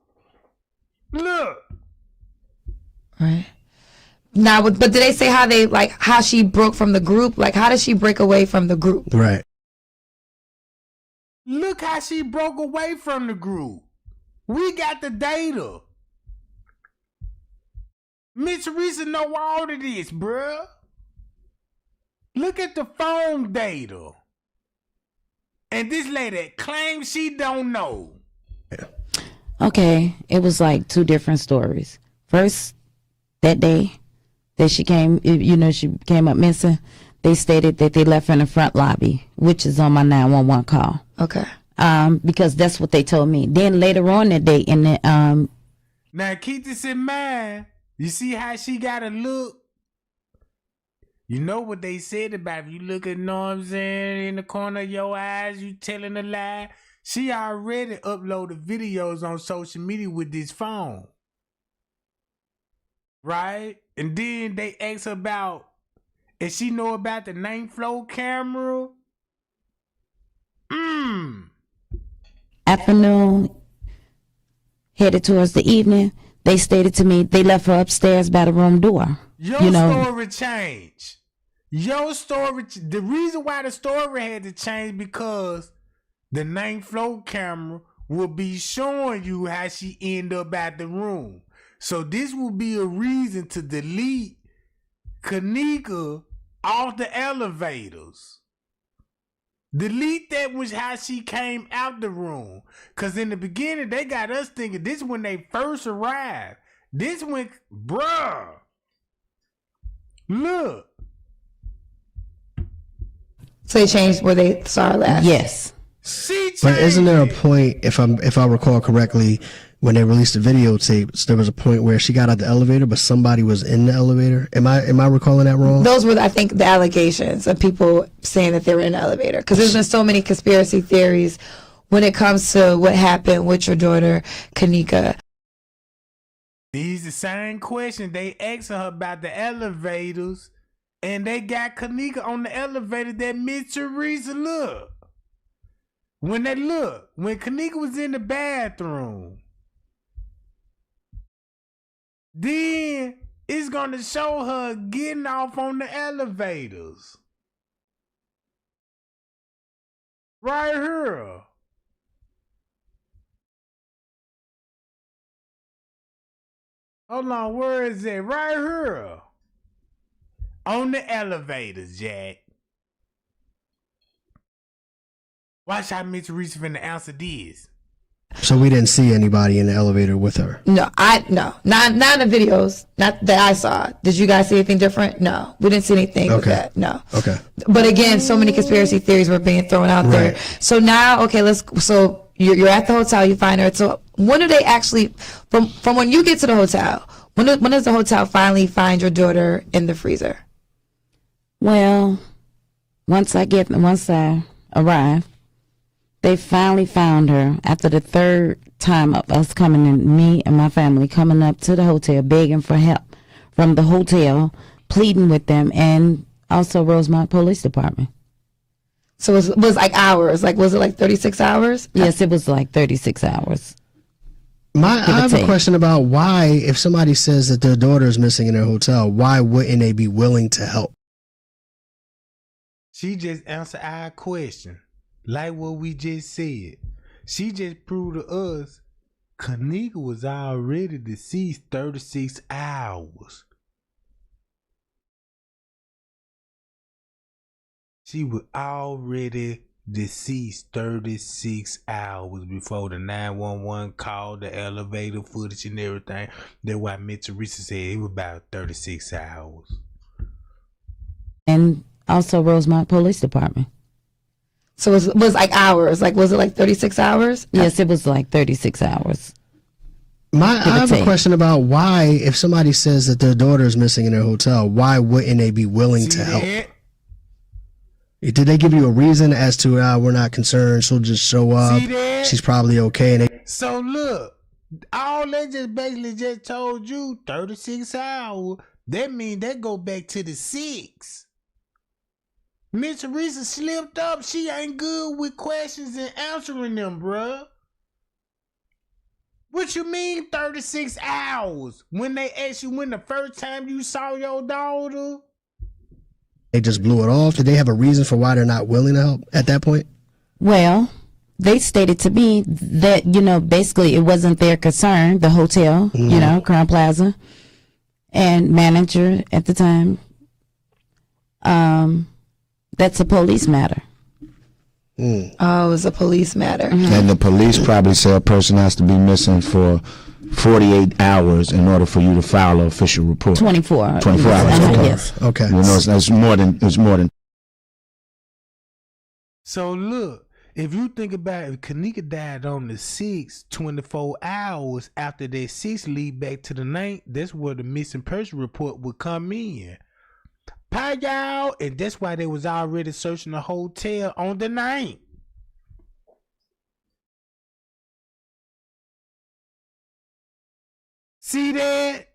Look. Right. Now, but did they say how she broke from the group? Like, how did she break away from the group? Right. Look how she broke away from the group. We got the data. Miss Teresa know all of this, bruh. Look at the phone data. And this lady claims she don't know. Okay, it was like 2 different stories. First, that day that she came, she came up missing, they stated that they left her in the front lobby, which is on my 911 call. Okay. Because that's what they told me. Then later on that day, in the Now keep this in mind. You see how she got a look? You know what they said about if you look at Norm's in the corner of your eyes, you telling a lie. She already uploaded videos on social media with this phone. Right? And then they asked her about if she know about the 9th floor camera. afternoon, headed towards the evening, they stated to me they left her upstairs by the room door. Your story changed. Your story, the reason why the story had to change because the 9th floor camera will be showing you how she ended up at the room. So this will be a reason to delete Kenneka off the elevators. Delete that was how she came out the room. Cause in the beginning they got us thinking this when they first arrived. This when, bruh. Look. So they changed where they saw her last? Yes. But isn't there a point, if I recall correctly, when they released the videotapes, there was a point where she got out the elevator, but somebody was in the elevator. Am I recalling that wrong? Those were, I think, the allegations of people saying that they were in the elevator. Because there's been so many conspiracy theories when it comes to what happened with your daughter, Kenneka. These the same question they asked her about the elevators, and they got Kenneka on the elevator that Miss Teresa look. When Kenneka was in the bathroom, then It's gonna show her getting off on the elevators. Right here. Hold on, where is it? Right here. On the elevators, Jack. Watch how Miss Reese finna answer this. So we didn't see anybody in the elevator with her. No, not in the videos, not that I saw. Did you guys see anything different? No, we didn't see anything with that. No. Okay. But again, so many conspiracy theories were being thrown out there. So now, okay, so you're at the hotel, you find her. So when do they actually, from when you get to the hotel, when does the hotel finally find your daughter in the freezer? Well, once I arrive, they finally found her after the third time of us coming in, me and my family coming up to the hotel, begging for help from the hotel, pleading with them, and also Rosemont Police Department. So it was like hours. Like, was it like 36 hours? Yes, it was like 36 hours. I have a question about why, if somebody says that their daughter is missing in their hotel, why wouldn't they be willing to help? She just answered our question. Like what we just said. She just proved to us Kenneka was already deceased 36 hours. She was already deceased 36 hours before the 911 called, the elevator footage and everything. That's why Miss Teresa said it was about 36 hours. And also Rosemont Police Department. So it was like hours. Like, was it like 36 hours? Yes, it was like 36 hours. I have a question about why, if somebody says that their daughter is missing in their hotel, why wouldn't they be willing to help? Did they give you a reason as to we're not concerned, she'll just show up, she's probably okay? And so look, all they just basically just told you 36 hours. That means they go back to the 6. Miss Teresa slipped up. She ain't good with questions and answering them, bruh. What you mean 36 hours? When they asked you when the first time you saw your daughter? they just blew it off. Did they have a reason for why they're not willing to help at that point? Well, they stated to me that, basically it wasn't their concern, the hotel, Crown Plaza, and manager at the time. That's a police matter. Oh, it's a police matter. And the police probably say a person has to be missing for 48 hours in order for you to file an official report. 24. 24 hours. Okay. Yes. Okay. It's more than. So look, if you think about it, if Kenneka died on the 6th, 24 hours after that 6th lead back to the 9th, that's where the missing person report would come in. Pie y'all, and that's why they was already searching the hotel on the 9th. See that?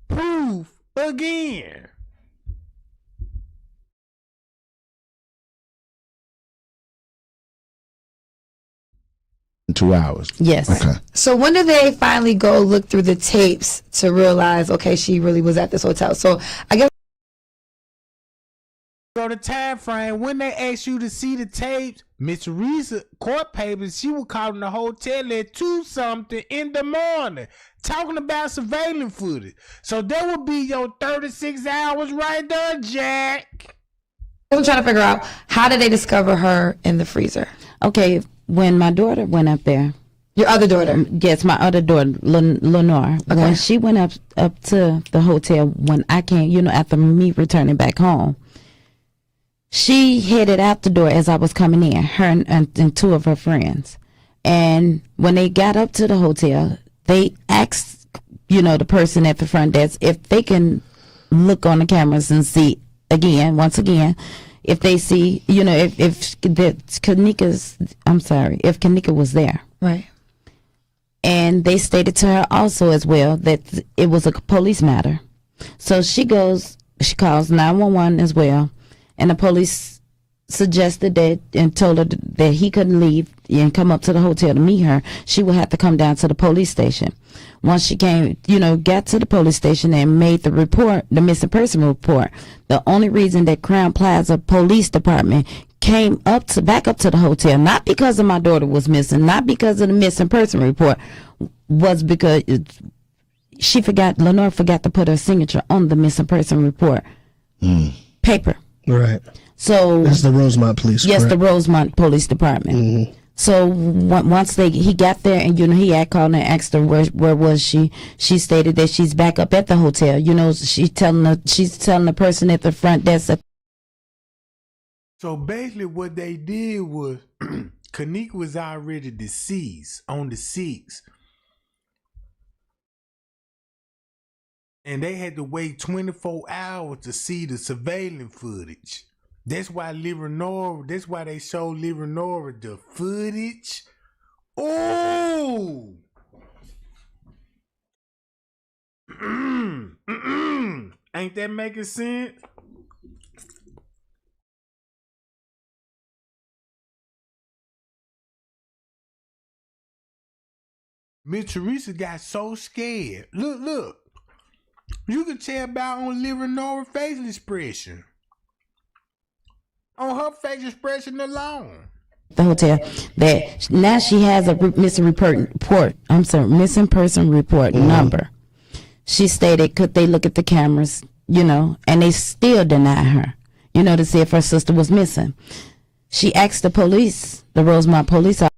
Proof again. In 2 hours. Yes. Okay. So when did they finally go look through the tapes to realize, okay, she really was at this hotel? So I guess Go the time frame when they asked you to see the tapes. Miss Teresa court papers, she was calling the hotel at 2-something in the morning, talking about surveillance footage. So that would be your 36 hours right there, Jack. I'm trying to figure out, how did they discover her in the freezer? Okay, when my daughter went up there. Your other daughter? Yes, my other daughter, Lenore. Okay. When she went up to the hotel, when I came, after me returning back home, she headed out the door as I was coming in, her and two of her friends. And when they got up to the hotel, they asked, the person at the front desk if they can look on the cameras and see once again, if they see, if Kenneka was there. Right. And they stated to her also as well that it was a police matter. So she calls 911 as well. And the police suggested that and told her that he couldn't leave and come up to the hotel to meet her. She would have to come down to the police station. Once she came, got to the police station and made the report, the missing person report, the only reason that Crown Plaza Police Department came back up to the hotel, not because of my daughter was missing, not because of the missing person report, was because Lenore forgot to put her signature on the missing person report paper. Right. So that's the Rosemont Police. Yes, correct? the Rosemont Police Department. Mm-hmm. So once he got there, and he had called and asked her where was she. She stated that she's back up at the hotel. She's telling the person at the front desk. So basically, what they did was Kenneka was already deceased on the 6th. And they had to wait 24 hours to see the surveillance footage. That's why they showed Lenore the footage. Oh! Ain't that making sense? Miss Teresa got so scared. Look. You can tell about on Lenore's facial expression. On her facial expression alone. The hotel that now she has a missing person report number. She stated, could they look at the cameras, and they still deny her, to see if her sister was missing. She asked the police, the Rosemont police officer.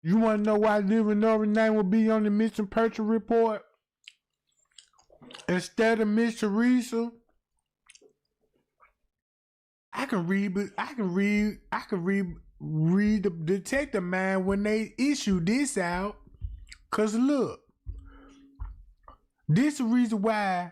You want to know why Lenore's name will be on the missing person report instead of Miss Teresa? I can read the detective mind when they issue this out. Cause look, this is the reason why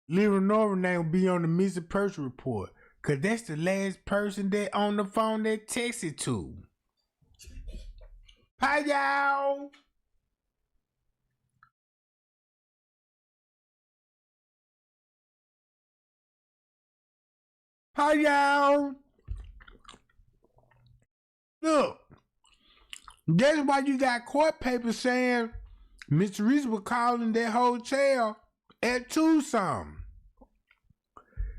Lenore's name will be on the missing person report. Cause that's the last person that on the phone that texted to. Hi y'all. Hi y'all. Look, that's why you got court papers saying Miss Teresa was calling that hotel at 2-something.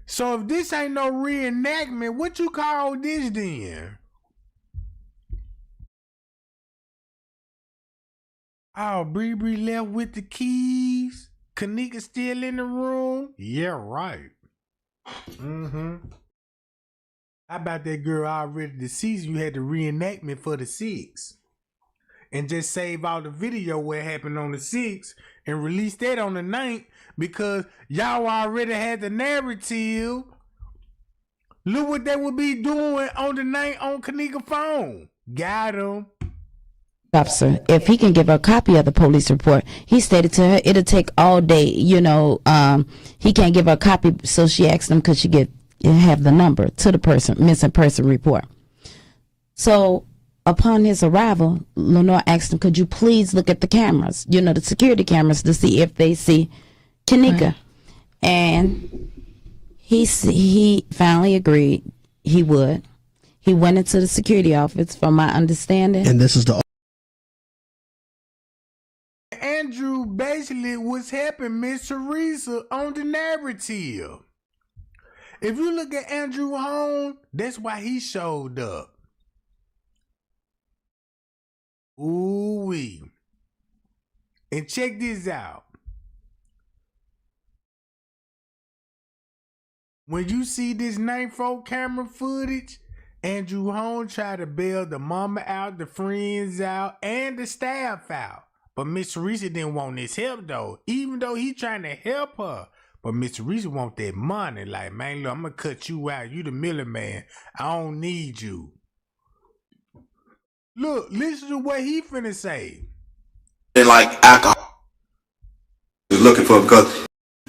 So if this ain't no reenactment, what you call this then? Oh, Bree left with the keys. Kenneka still in the room? Yeah, right. Mm-hmm. How about that girl already deceased? You had the reenactment for the 6th. And just save all the video what happened on the 6th and release that on the 9th because y'all already had the narrative. Look what they would be doing on the 9th on Kenneka's phone. Got him. Officer, if he can give her a copy of the police report, he stated to her it'll take all day. He can't give her a copy, so she asked him could she have the number to the missing person report. So upon his arrival, Lenore asked him, could you please look at the cameras, the security cameras, to see if they see Kenneka. Right. And he finally agreed he would. He went into the security office, from my understanding. And this is the Andrew basically was helping Miss Teresa on the narrative. If you look at Andrew Holmes, that's why he showed up. Ooh-wee. And check this out. When you see this 9-4 camera footage, Andrew Holmes tried to bail the mama out, the friends out, and the staff out. But Miss Teresa didn't want his help though, even though he trying to help her. But Miss Teresa want that money. Like, man, look, I'm gonna cut you out. You the middleman. I don't need you. Look, listen to what he finna say. They like alcohol. He was looking for because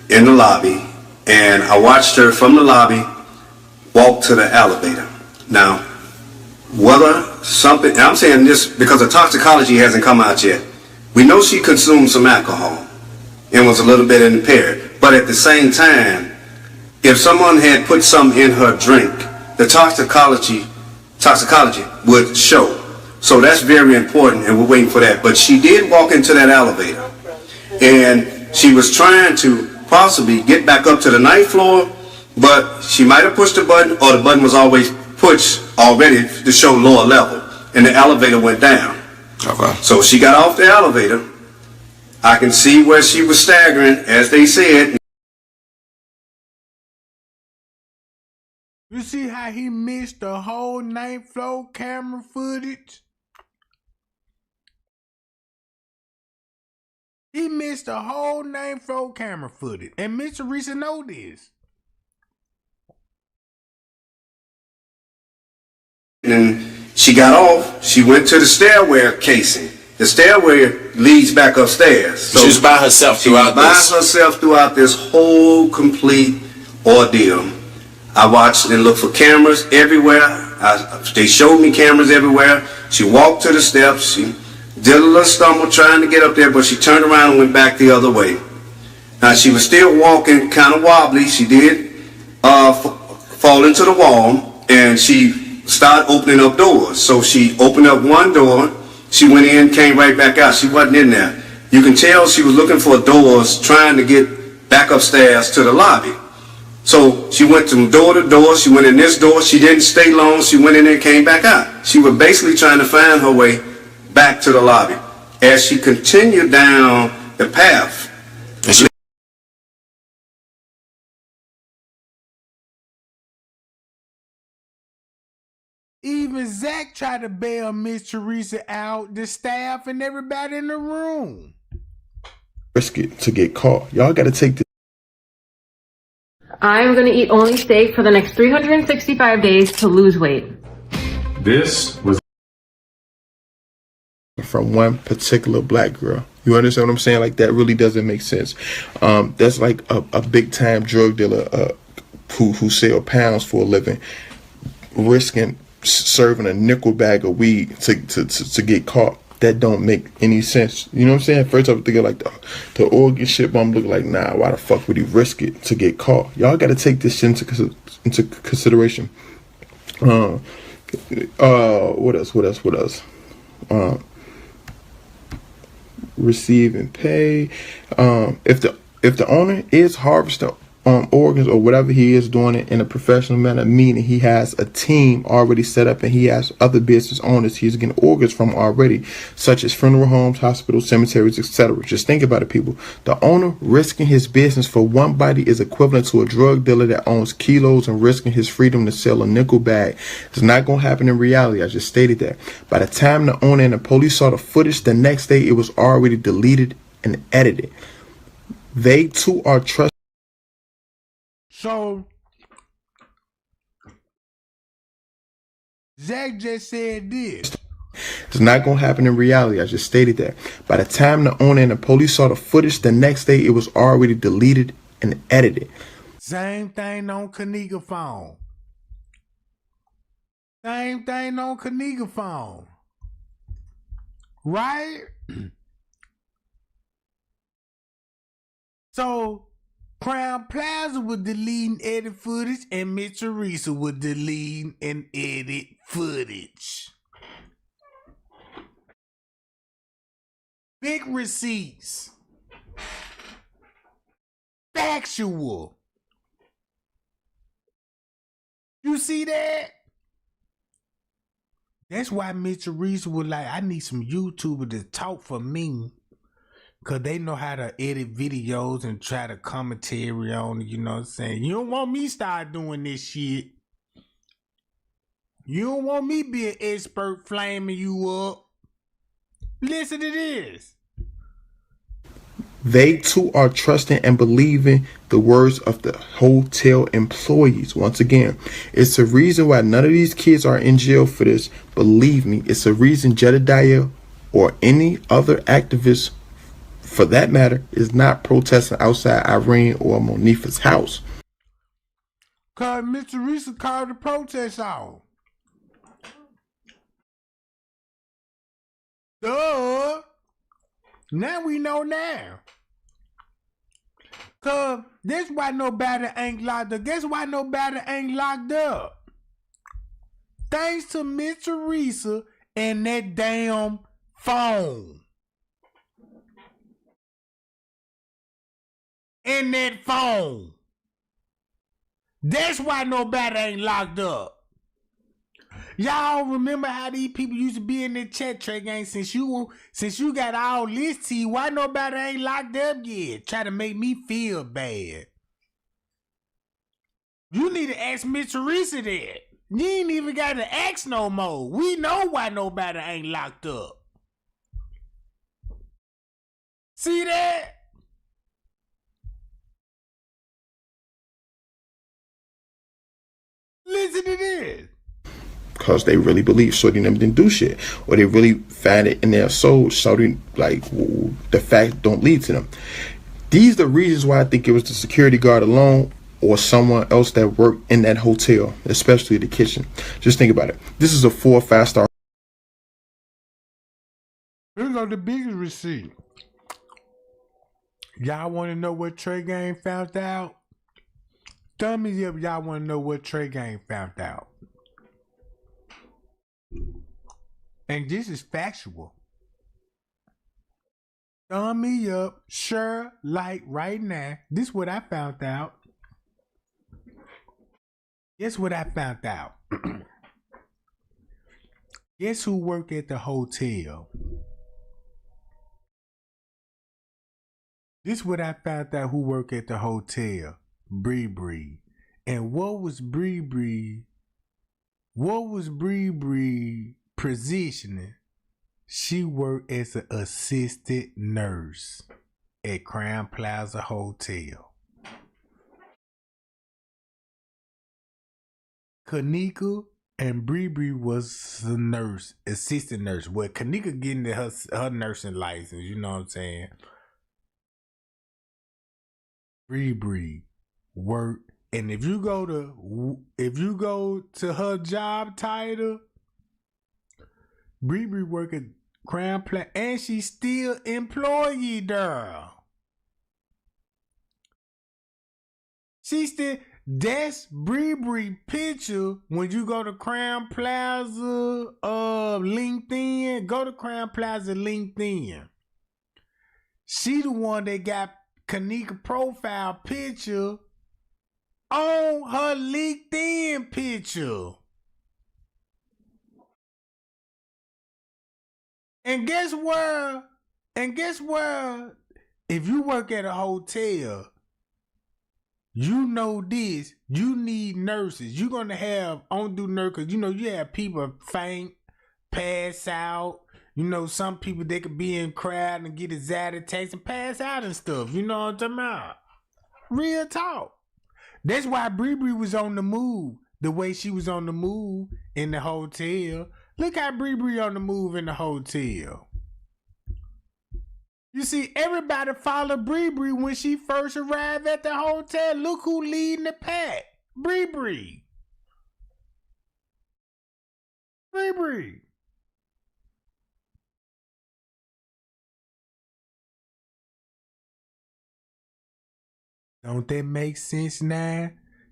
in the lobby, and I watched her from the lobby walk to the elevator. Now, whether something, and I'm saying this because the toxicology hasn't come out yet. We know she consumed some alcohol. and was a little bit impaired. But at the same time, if someone had put something in her drink, the toxicology would show. So that's very important, and we're waiting for that. But she did walk into that elevator, and she was trying to possibly get back up to the 9th floor, but she might have pushed the button, or the button was always pushed already to show lower level, and the elevator went down. Okay. So she got off the elevator. I can see where she was staggering, as they said. You see how he missed the whole 9th floor camera footage? He missed the whole 9th floor camera footage. And Miss Teresa know this. And she got off. She went to the stairway casing. The stairway leads back upstairs. So she was by herself throughout this. By herself throughout this whole complete ordeal. I watched and looked for cameras everywhere. They showed me cameras everywhere. She walked to the steps. She did a little stumble trying to get up there, but she turned around and went back the other way. Now, she was still walking kind of wobbly. She did fall into the wall, and she started opening up doors. So she opened up one door. She went in, came right back out. She wasn't in there. You can tell she was looking for doors, trying to get back upstairs to the lobby. So she went from door to door. She went in this door. She didn't stay long. She went in there and came back out. She was basically trying to find her way back to the lobby. As she continued down the path, even Zach tried to bail Miss Teresa out, the staff and everybody in the room. Risk it to get caught. Y'all got to take this. I'm going to eat only steak for the next 365 days to lose weight. This was from one particular black girl. You understand what I'm saying? Like, that really doesn't make sense. That's like a big time drug dealer who sell pounds for a living, risking serving a nickel bag of weed to get caught. That don't make any sense. You know what I'm saying? First I was thinking like the Oregon shit, but I'm looking like, nah, why the fuck would he risk it to get caught? Y'all got to take this into consideration. What else? Receive and pay. If the owner is harvesting organs or whatever he is doing it in a professional manner, meaning he has a team already set up and he has other business owners he's getting organs from already, such as funeral homes, hospitals, cemeteries, etc. Just think about it, people. The owner risking his business for one body is equivalent to a drug dealer that owns kilos and risking his freedom to sell a nickel bag. It's not going to happen in reality. I just stated that. By the time the owner and the police saw the footage the next day, it was already deleted and edited. They too are trusted. So, Zach just said this. It's not going to happen in reality. I just stated that. By the time the owner and the police saw the footage the next day, it was already deleted and edited. Same thing on Kenneka phone. Same thing on Kenneka phone. Right? So, Crown Plaza was deleting edit footage and Miss Teresa was deleting and edit footage. Big receipts. Factual. You see that? That's why Miss Teresa was like, I need some YouTubers to talk for me. Because they know how to edit videos and try to commentary on it, you know what I'm saying? You don't want me start doing this shit. You don't want me be an expert flaming you up. Listen to this. They too are trusting and believing the words of the hotel employees. Once again, it's a reason why none of these kids are in jail for this. Believe me, it's a reason Jedediah or any other activist, for that matter, is not protesting outside Irene or Monifa's house. Cause Miss Teresa called the protest off. Duh. Now we know now. Cause that's why nobody ain't locked up. Guess why nobody ain't locked up? Thanks to Miss Teresa and that damn phone. And that phone. That's why nobody ain't locked up. Y'all remember how these people used to be in the chat Trey gang since you got all this tea, why nobody ain't locked up yet? Try to make me feel bad. You need to ask Miss Teresa that. You ain't even got to ask no more. We know why nobody ain't locked up. See that? Listen to this. Because they really believe Shorty and them didn't do shit, or they really found it in their soul. Shorty, like, the fact don't lead to them. These are the reasons why I think it was the security guard alone or someone else that worked in that hotel, especially the kitchen. Just think about it. This is a 4 or 5 star. Here go the biggest receipt. Y'all want to know what Trey Gang found out? Thumb me up, y'all want to know what Trey Gang found out. And this is factual. Thumb me up, sure, like right now. This is what I found out. Guess what I found out? Guess who worked at the hotel? This is what I found out who worked at the hotel. Bree Bree. And what was Bree Bree positioning? She worked as an assistant nurse at Crown Plaza Hotel. Kenneka and Bree Bree was the nurse, assistant nurse. Well, Kenneka getting her nursing license, you know what I'm saying? Bree Bree work, and if you go to her job title, Bree Bree work at Crown Plaza, and she's still employee there. She still. That's Bree Bree picture when you go to Crown Plaza LinkedIn. Go to Crown Plaza LinkedIn. She the one that got Kenneka profile picture on her LinkedIn picture. And guess where? If you work at a hotel, you know this. You need nurses. You're gonna have on-duty nurses. You know, you have people faint, pass out. You know, some people, they could be in crowd and get anxiety attacks and pass out and stuff. You know what I'm talking about? Real talk. That's why Bree Bree was on the move. The way she was on the move in the hotel. Look how Bree Bree on the move in the hotel. You see, everybody followed Bree Bree when she first arrived at the hotel. Look who leading the pack. Bree Bree. Bree Bree. Don't that make sense now?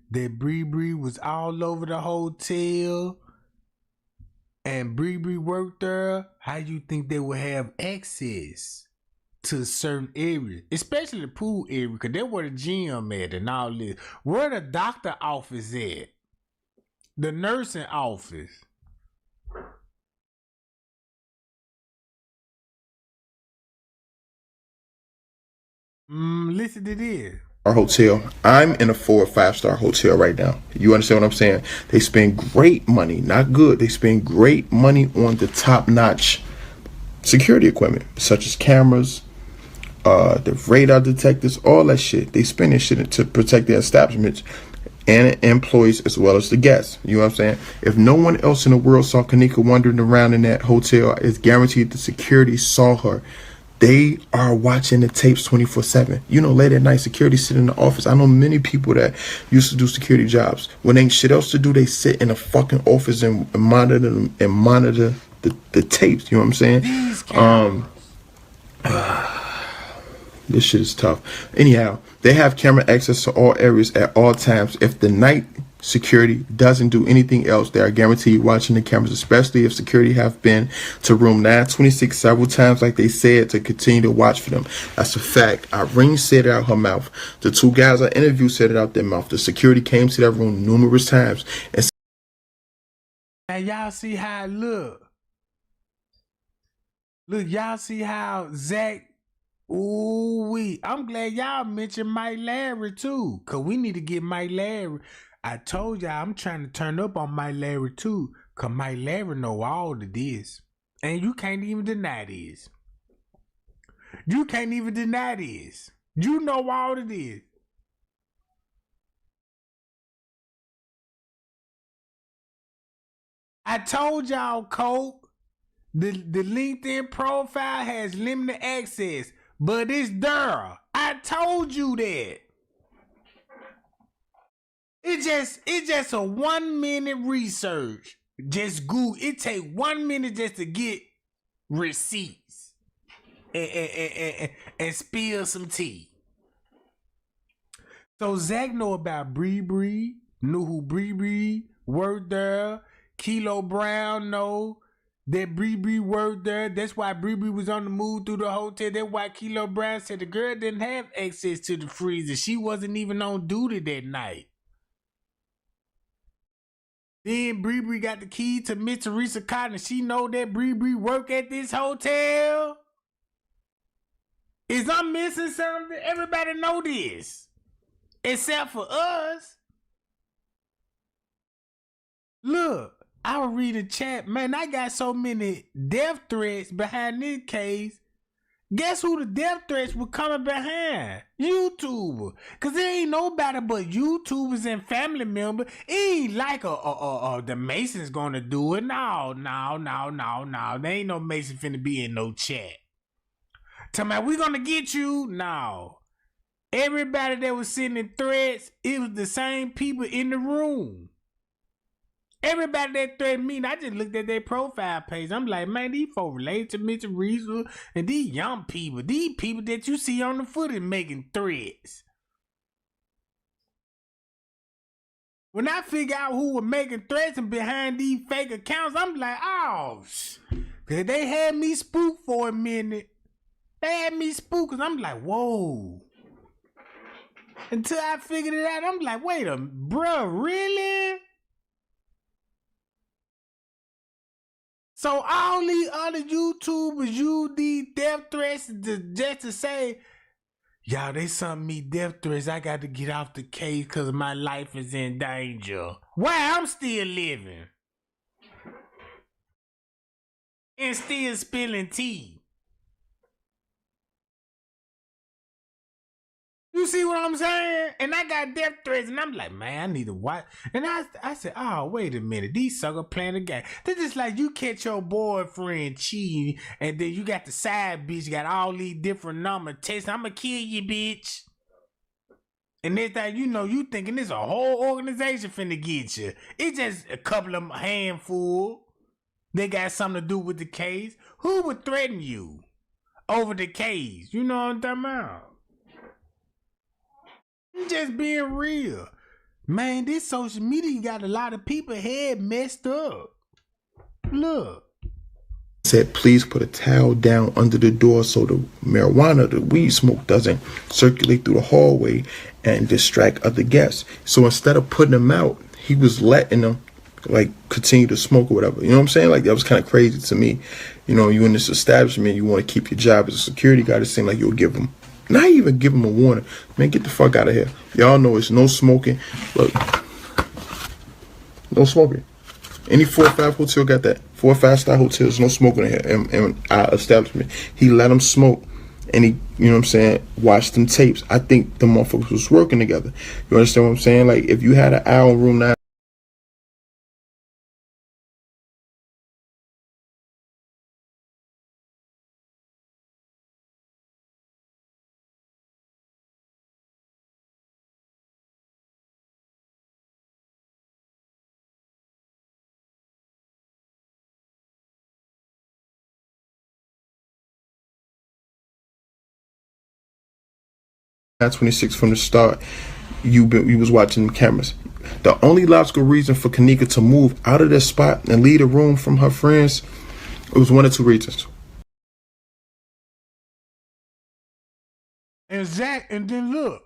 That Bree Bree was all over the hotel and Bree Bree worked there. How you think they would have access to certain areas, especially the pool area, because that's where the gym at and all this. Where the doctor office at? The nursing office. Listen to this. Our hotel. I'm in a 4 or 5 star hotel right now. You understand what I'm saying? They spend great money, not good. They spend great money on the top-notch security equipment, such as cameras, the radar detectors, all that shit. They spend this shit to protect their establishments and employees as well as the guests. You know what I'm saying? If no one else in the world saw Kenneka wandering around in that hotel, it's guaranteed the security saw her. They are watching the tapes 24/7. You know, late at night, security sit in the office. I know many people that used to do security jobs. When ain't shit else to do, they sit in a fucking office and monitor the tapes. You know what I'm saying? This shit is tough. Anyhow, they have camera access to all areas at all times. If the night security doesn't do anything else, they are guaranteed watching the cameras, especially if security have been to room 926 several times, like they said, to continue to watch for them. That's a fact. Irene said it out her mouth. The two guys I interviewed said it out their mouth. The security came to that room numerous times. And y'all see how it look. Look, y'all see how Zach. Ooh, I'm glad y'all mentioned Mike Larry too, cause we need to get Mike Larry. I told y'all I'm trying to turn up on Mike Larry too, cause Mike Larry know all of this, and you can't even deny this. You can't even deny this. You know all of this. I told y'all, Cope, the LinkedIn profile has limited access. But it's there. I told you that. It's just a 1 minute research. Just Google. It take 1 minute just to get receipts and spill some tea. So Zach know about Bree, knew who Bree worked there. Kilo Brown know that Bree worked there. That's why Bree was on the move through the hotel. That's why Kilo Brown said the girl didn't have access to the freezer. She wasn't even on duty that night. Then Bree got the key to Miss Teresa Cotton. She know that Bree work at this hotel. Is I'm missing something? Everybody know this. Except for us. Look. I will read a chat. Man, I got so many death threats behind this case. Guess who the death threats were coming behind? YouTuber. Cause there ain't nobody but YouTubers and family members. It ain't like the Mason's gonna do it. No. There ain't no Mason finna be in no chat. Tell me, we gonna get you? No. Everybody that was sending threats, it was the same people in the room. Everybody that threatened me, I just looked at their profile page. I'm like, man, these folks related to Mr. Reeser and these young people. These people that you see on the footage making threats. When I figure out who were making threats and behind these fake accounts, I'm like, oh, cause they had me spooked for a minute. They had me spooked because I'm like, whoa. Until I figured it out, I'm like, wait a minute, bruh, really? So all these other YouTubers use these death threats just to say, y'all, they sent me death threats. I got to get off the case because my life is in danger. Why I'm still living. And still spilling tea. You see what I'm saying? And I got death threats, and I'm like, man, I need to watch. And I said, oh, wait a minute. These suckers playing a game. They're just like you catch your boyfriend cheating, and then you got the side bitch, got all these different number tests. I'm going to kill you, bitch. And next thing you know, you thinking this a whole organization finna get you. It's just a couple of handful. They got something to do with the case. Who would threaten you over the case? You know what I'm talking about? Just being real. Man, this social media got a lot of people head messed up. Look. Said, please put a towel down under the door so the marijuana, the weed smoke doesn't circulate through the hallway and distract other guests. So instead of putting them out, he was letting them like continue to smoke or whatever. You know what I'm saying? Like that was kind of crazy to me. You know, you in this establishment, you want to keep your job as a security guard. It seemed like you'll give them. Not even give them a warning. Man, get the fuck out of here. Y'all know it's no smoking. Look. No smoking. Any 4 or 5 hotel got that. 4 or 5 star hotels, no smoking in here. And our establishment. He let them smoke. And he, you know what I'm saying, watched them tapes. I think the motherfuckers was working together. You understand what I'm saying? Like, if you had an eye on room 9, 26 from the start. You was watching the cameras. The only logical reason for Kenneka to move out of that spot and leave the room from her friends, it was one or two reasons. And Zach, and then look,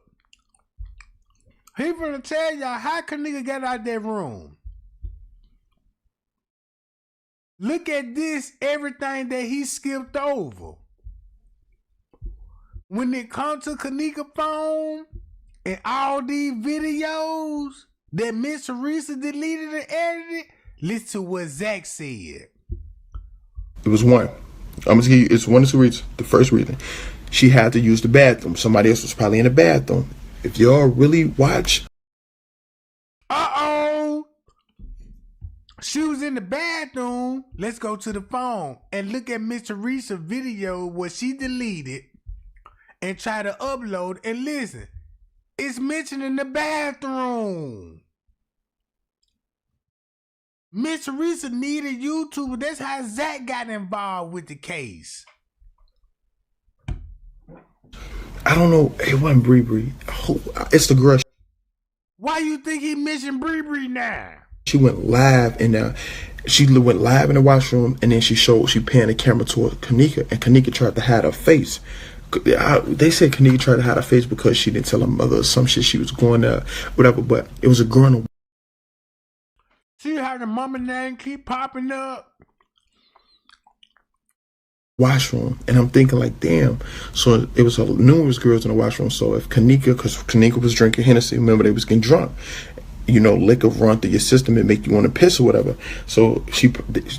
he finna tell y'all how Kenneka got out that room. Look at this, everything that he skipped over. When it comes to Kenneka phone and all these videos that Miss Teresa deleted and edited, listen to what Zach said. It was one. I'm gonna give you, it's one or two reasons. The first reason, she had to use the bathroom. Somebody else was probably in the bathroom. If y'all really watch. She was in the bathroom. Let's go to the phone and look at Miss Teresa's video what she deleted and try to upload and listen. It's mentioned in the bathroom. Miss Teresa needed YouTube. That's how Zach got involved with the case. I don't know. It wasn't Bree Bree. It's the girl. Why you think he mentioned Bree Bree now? She went live in the washroom, and then she panned the camera toward Kenneka, and Kenneka tried to hide her face. They said Kenneka tried to hide her face because she didn't tell her mother some shit she was going to, whatever, but it was a girl in the See how the mama name keep popping up? Washroom, and I'm thinking like, damn. So it was numerous girls in the washroom. So if Kenneka, because Kenneka was drinking Hennessy, remember they was getting drunk. You know, liquor run through your system and make you want to piss or whatever. So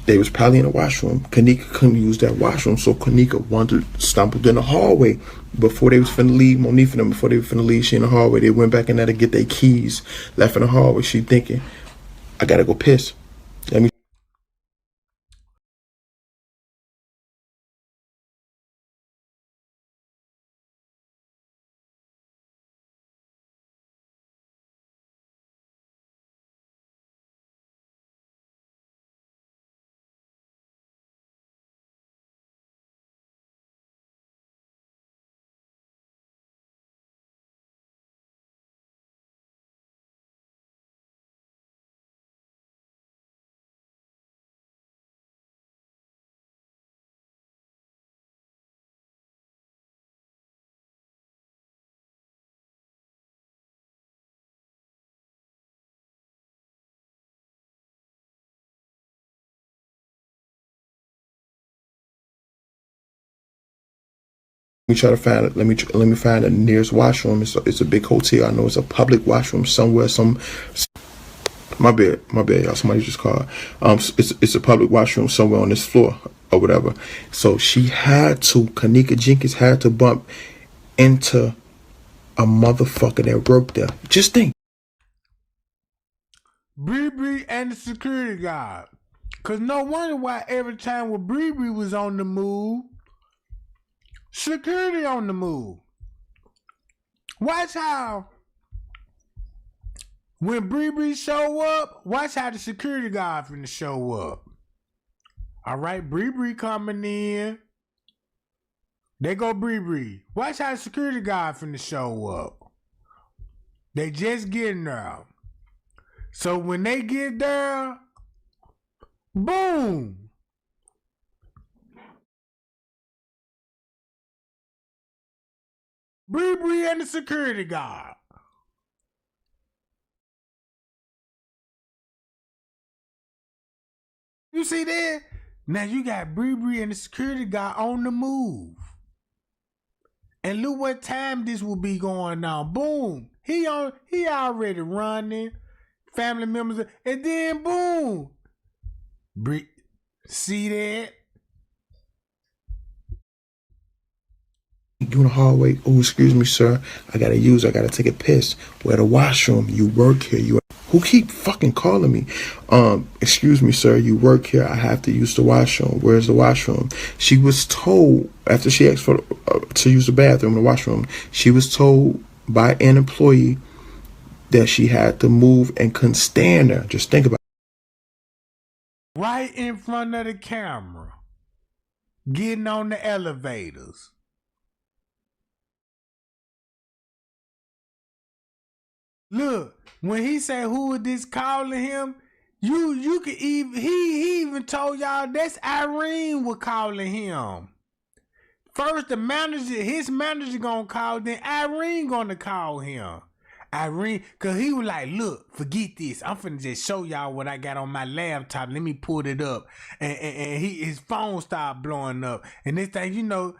they was probably in the washroom. Kenneka couldn't use that washroom, so Kenneka stumbled in the hallway before they was finna leave. Monique and them, before they were finna leave, she in the hallway. They went back in there to get their keys, left in the hallway. She thinking, I gotta go piss. Let me. Try to find it. Let me find the nearest washroom. It's a big hotel. I know it's a public washroom somewhere. My bad, y'all. Somebody just called. It's a public washroom somewhere on this floor or whatever. So Kenneka Jenkins had to bump into a motherfucker that worked there. Just think. Bree Bree and the security guard. Cause no wonder why every time when Bree Bree was on the move, security on the move. Watch how when Bree Bree show up, watch how the security guard finna show up. Alright, Bree Bree coming in. They go Bree Bree. Watch how the security guard finna show up. They just getting there. So when they get there, boom. Bree Bree and the security guard. You see that? Now you got Bree Bree and the security guard on the move. And look what time this will be going on. Boom. He already running. Family members. And then boom. Bree, see that? You in the hallway. Oh, excuse me, sir. I gotta take a piss. Where the washroom? You work here. Who keep fucking calling me? Excuse me, sir. You work here. I have to use the washroom. Where's the washroom? She was told after she asked for to use the bathroom in the washroom. She was told by an employee that she had to move and couldn't stand there. Just think about it. Right in front of the camera. Getting on the elevators. Look, when he said who was this calling him, you could even he even told y'all that's Irene was calling him. First the manager, his manager gonna call, then Irene gonna call him. Irene, cause he was like, look, forget this. I'm finna just show y'all what I got on my laptop. Let me pull it up. And his phone started blowing up. And this thing, you know,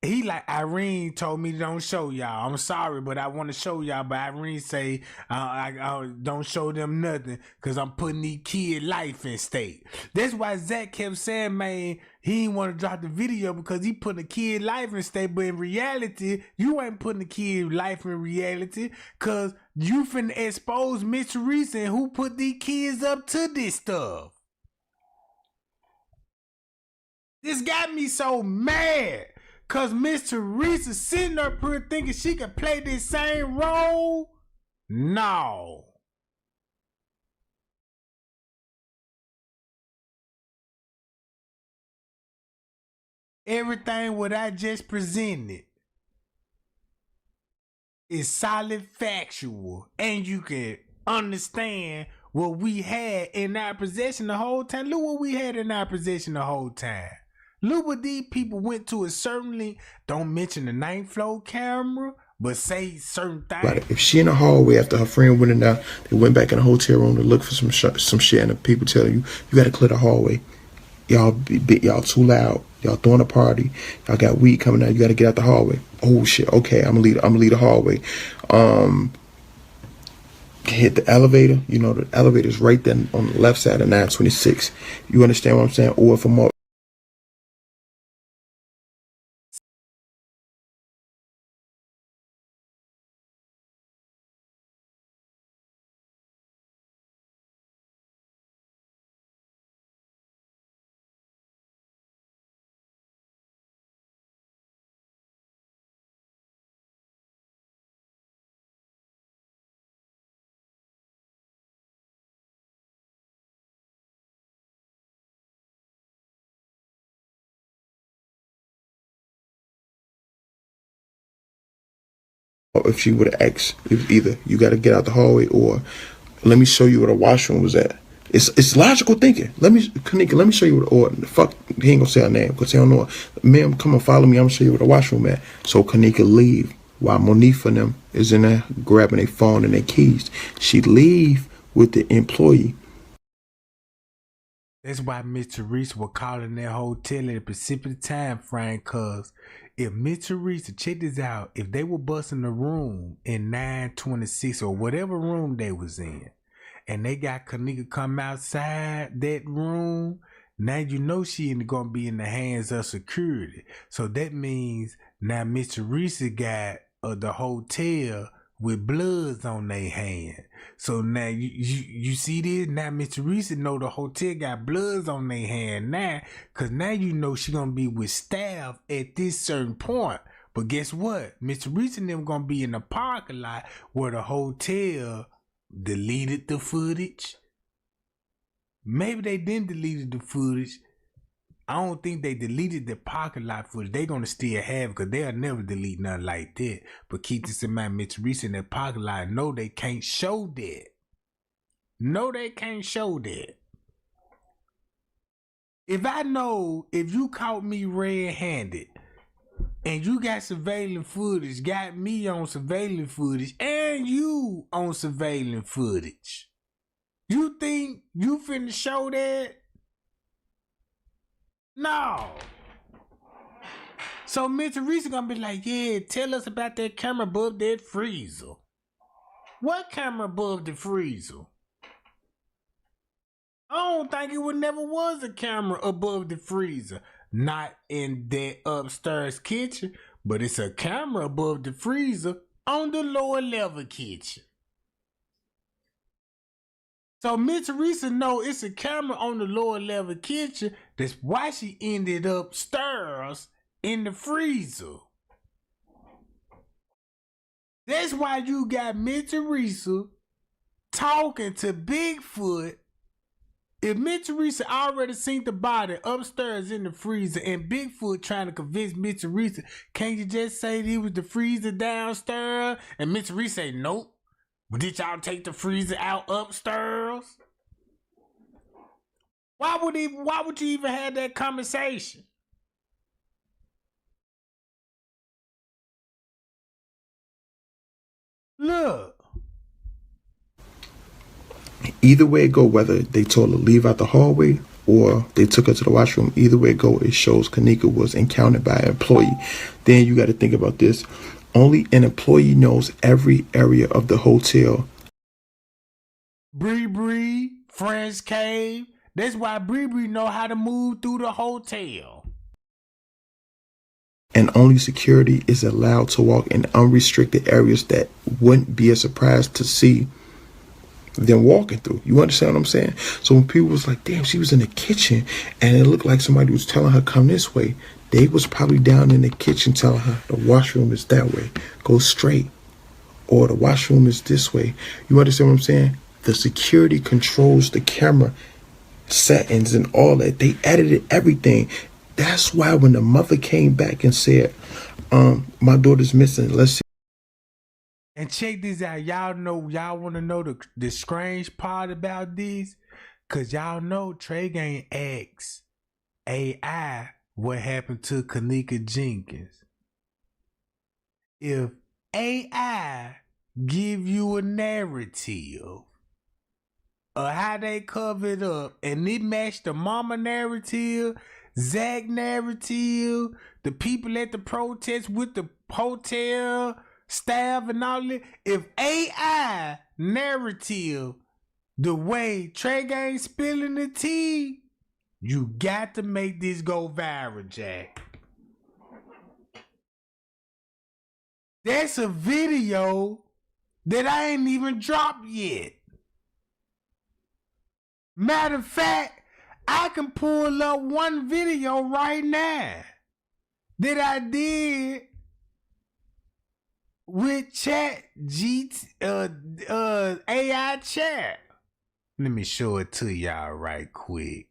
he like, Irene told me don't show y'all. I'm sorry, but I want to show y'all. But Irene say, I don't show them nothing because I'm putting these kids' life in stake. That's why Zach kept saying, man, he didn't want to drop the video because he put a kid life in stake. But in reality, you ain't putting the kid life in reality because you finna expose Miss Teresa and who put these kids up to this stuff. This got me so mad. Cause Miss Teresa sitting up here thinking she could play this same role? No. Everything what I just presented is solid factual. And you can understand what we had in our possession the whole time. Look what we had in our possession the whole time. Look what these people went to. It certainly don't mention the 9th floor camera, but say certain things. Right. If she in the hallway after her friend went in there, they went back in the hotel room to look for some shit, and the people tell you got to clear the hallway. Y'all too loud. Y'all throwing a party. Y'all got weed coming out. You got to get out the hallway. Oh shit. Okay, I'm gonna leave the hallway. Hit the elevator. You know the elevator's right there on the left side of 926. You understand what I'm saying? Or if I'm up. Or if she would have asked, either you got to get out the hallway or let me show you where the washroom was at. It's logical thinking. Kenneka, let me show you where, or fuck, he ain't gonna say her name because he don't know her. Ma'am, come and follow me. I'm gonna show you where the washroom at. So Kenneka leave while Monifa and them is in there grabbing their phone and their keys. She leave with the employee. That's why Miss Teresa was calling that hotel at a specific time frame, cause if Miss Teresa, check this out, if they were busting the room in 926 or whatever room they was in, and they got Kenneka come outside that room, now you know she ain't gonna be in the hands of security. So that means now Miss Teresa got the hotel with bloods on their hand. So now you see this? Now Miss Teresa know the hotel got bloods on their hand now, cause now you know she gonna be with staff at this certain point. But guess what? Miss Teresa and them gonna be in the parking lot where the hotel deleted the footage. Maybe they didn't delete the footage. I don't think they deleted the parking lot footage. They gonna still have it because they'll never delete nothing like that. But keep this in mind, Miss Teresa in that parking lot, no, they can't show that. No, they can't show that. If I know, if you caught me red-handed and you got surveillance footage, got me on surveillance footage, and you on surveillance footage, you think you finna show that? No. So Miss Teresa gonna be like, yeah, tell us about that camera above that freezer. What camera above the freezer? I don't think it would never was a camera above the freezer. Not in that upstairs kitchen, but it's a camera above the freezer on the lower level kitchen. So Miss Teresa know it's a camera on the lower level kitchen. That's why she ended up upstairs in the freezer. That's why you got Miss Teresa talking to Bigfoot. If Miss Teresa already seen the body upstairs in the freezer and Bigfoot trying to convince Miss Teresa, can't you just say that it was the freezer downstairs? And Miss Teresa say, nope. Did y'all take the freezer out upstairs? Why would you even have that conversation? Look. Either way it go, whether they told her to leave out the hallway or they took her to the washroom, either way it go, it shows Kenneka was encountered by an employee. Then you got to think about this. Only an employee knows every area of the hotel. Bree, French Cave. That's why Bree know how to move through the hotel. And only security is allowed to walk in unrestricted areas that wouldn't be a surprise to see them walking through. You understand what I'm saying? So when people was like, damn, she was in the kitchen and it looked like somebody was telling her come this way, they was probably down in the kitchen telling her the washroom is that way, go straight, or the washroom is this way. You understand what I'm saying? The security controls the camera settings and all that. They edited everything. That's why when the mother came back and said, my daughter's missing, let's see. And check this out. Y'all want to know the strange part about this? Because y'all know Trey Gang asked AI what happened to Kenneka Jenkins. If AI give you a narrative of how they covered up and it matched the mama narrative, Zach narrative, the people at the protest with the hotel staff and all that. If AI narrative the way Trey Gang spilling the tea, you got to make this go viral, Jack. That's a video that I ain't even dropped yet. Matter of fact, I can pull up one video right now that I did with AI chat. Let me show it to y'all right quick.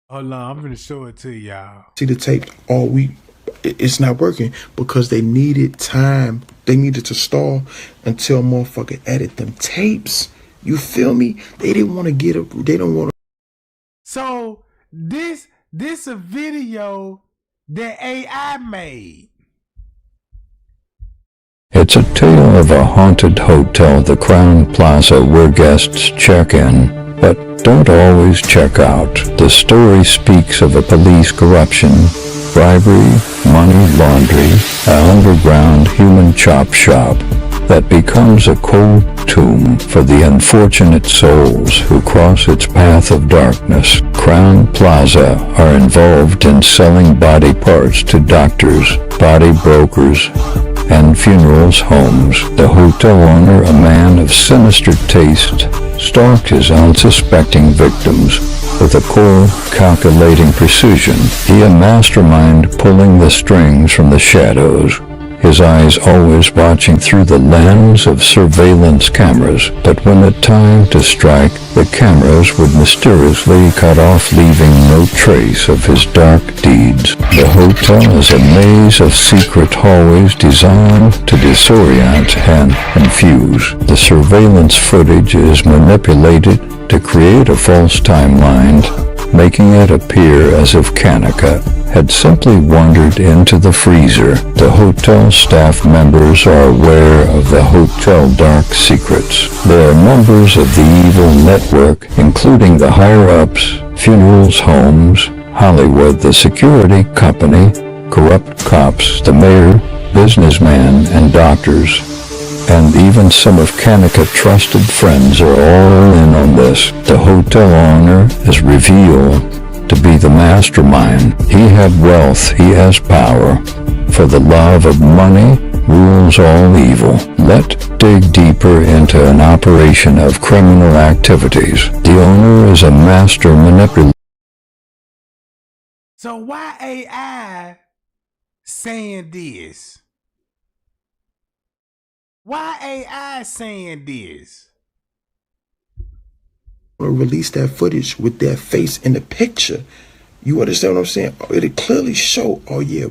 Hold on, I'm gonna show it to y'all. See the tape all week. It's not working because they needed time. They needed to stall until motherfucker edit them tapes. You feel me? They didn't want to get up. They don't want to. So this a video that AI made. It's a tale of a haunted hotel, the Crown Plaza, where guests check in, but don't always check out. The story speaks of a police corruption, bribery, money laundering, an underground human chop shop that becomes a cold tomb for the unfortunate souls who cross its path of darkness. Crown Plaza are involved in selling body parts to doctors, body brokers, and funerals homes. The hotel owner, a man of sinister taste, stalked his unsuspecting victims with a cold, calculating precision. He a mastermind pulling the strings from the shadows, his eyes always watching through the lens of surveillance cameras. But when the time to strike, the cameras would mysteriously cut off, leaving no trace of his dark deeds. The hotel is a maze of secret hallways designed to disorient and confuse. The surveillance footage is manipulated to create a false timeline, making it appear as if Kenneka had simply wandered into the freezer. The hotel staff members are aware of the hotel dark secrets. They are members of the evil network, including the higher-ups, funerals homes, Hollywood, the security company, corrupt cops, the mayor, businessmen, and doctors, and even some of Kenneka's trusted friends are all in on this. The hotel owner is revealed to be the mastermind. He had wealth, he has power, for the love of money rules all evil. Let's dig deeper into an operation of criminal activities. The owner is a master manipulator. So why AI saying this? Why AI saying this? Release that footage with their face in the picture. You understand what I'm saying? It clearly showed, oh yeah,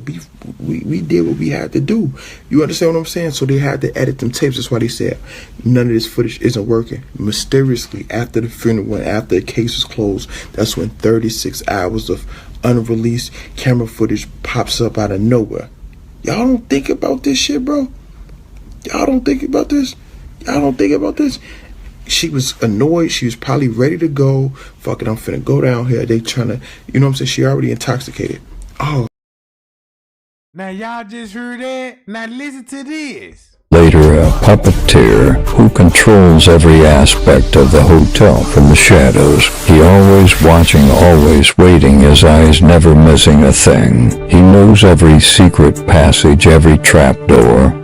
we did what we had to do. You understand what I'm saying? So they had to edit them tapes. That's why they said none of this footage isn't working. Mysteriously, after the funeral, after the case was closed, that's when 36 hours of unreleased camera footage pops up out of nowhere. Y'all don't think about this shit, bro? Y'all don't think about this? Y'all don't think about this? She was annoyed. She was probably ready to go. Fuck it, I'm finna go down here. They trying to, you know what I'm saying? She already intoxicated. Oh. Now y'all just heard that? Now listen to this. Later, a puppeteer who controls every aspect of the hotel from the shadows. He always watching, always waiting, his eyes never missing a thing. He knows every secret passage, every trapdoor,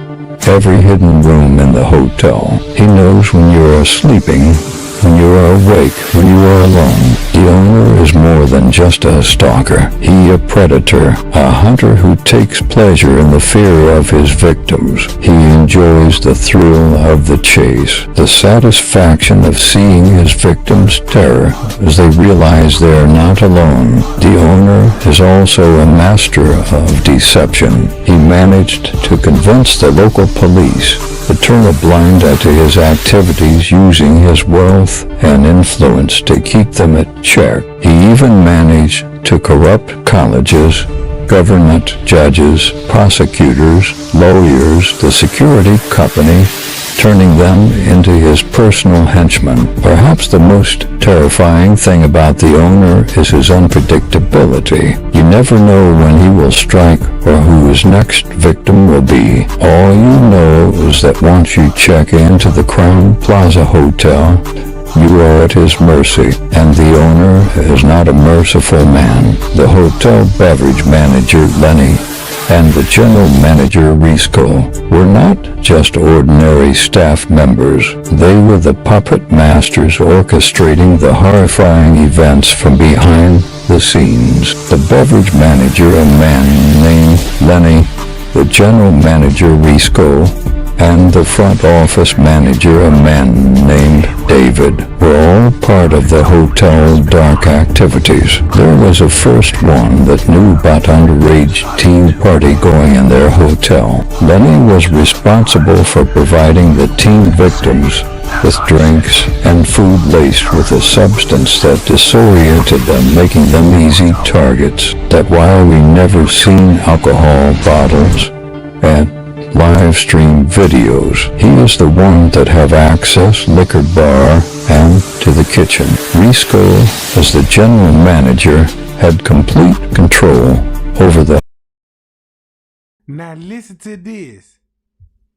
every hidden room in the hotel. He knows when you are sleeping, when you are awake, when you are alone. The owner is more than just a stalker. He a predator, a hunter who takes pleasure in the fear of his victims. He enjoys the thrill of the chase, the satisfaction of seeing his victims' terror as they realize they are not alone. The owner is also a master of deception. He managed to convince the local police to turn a blind eye to his activities using his wealth and influence to keep them at check. He even managed to corrupt colleges, government, judges, prosecutors, lawyers, the security company, turning them into his personal henchmen. Perhaps the most terrifying thing about the owner is his unpredictability. You never know when he will strike or who his next victim will be. All you know is that once you check into the Crown Plaza Hotel, you are at his mercy, and the owner is not a merciful man. The hotel beverage manager, Lenny, and the general manager, Risco, were not just ordinary staff members. They were the puppet masters orchestrating the horrifying events from behind the scenes. The beverage manager, a man named Lenny, the general manager, Risco, and the front office manager, a man named David, were all part of the hotel's dark activities. There was a first one that knew about underage teen party going in their hotel. Lenny was responsible for providing the teen victims with drinks and food laced with a substance that disoriented them, making them easy targets. That while we never seen alcohol bottles and live stream videos, he is the one that have access, liquor bar, and to the kitchen. Risco, as the general manager, had complete control over the... Now listen to this.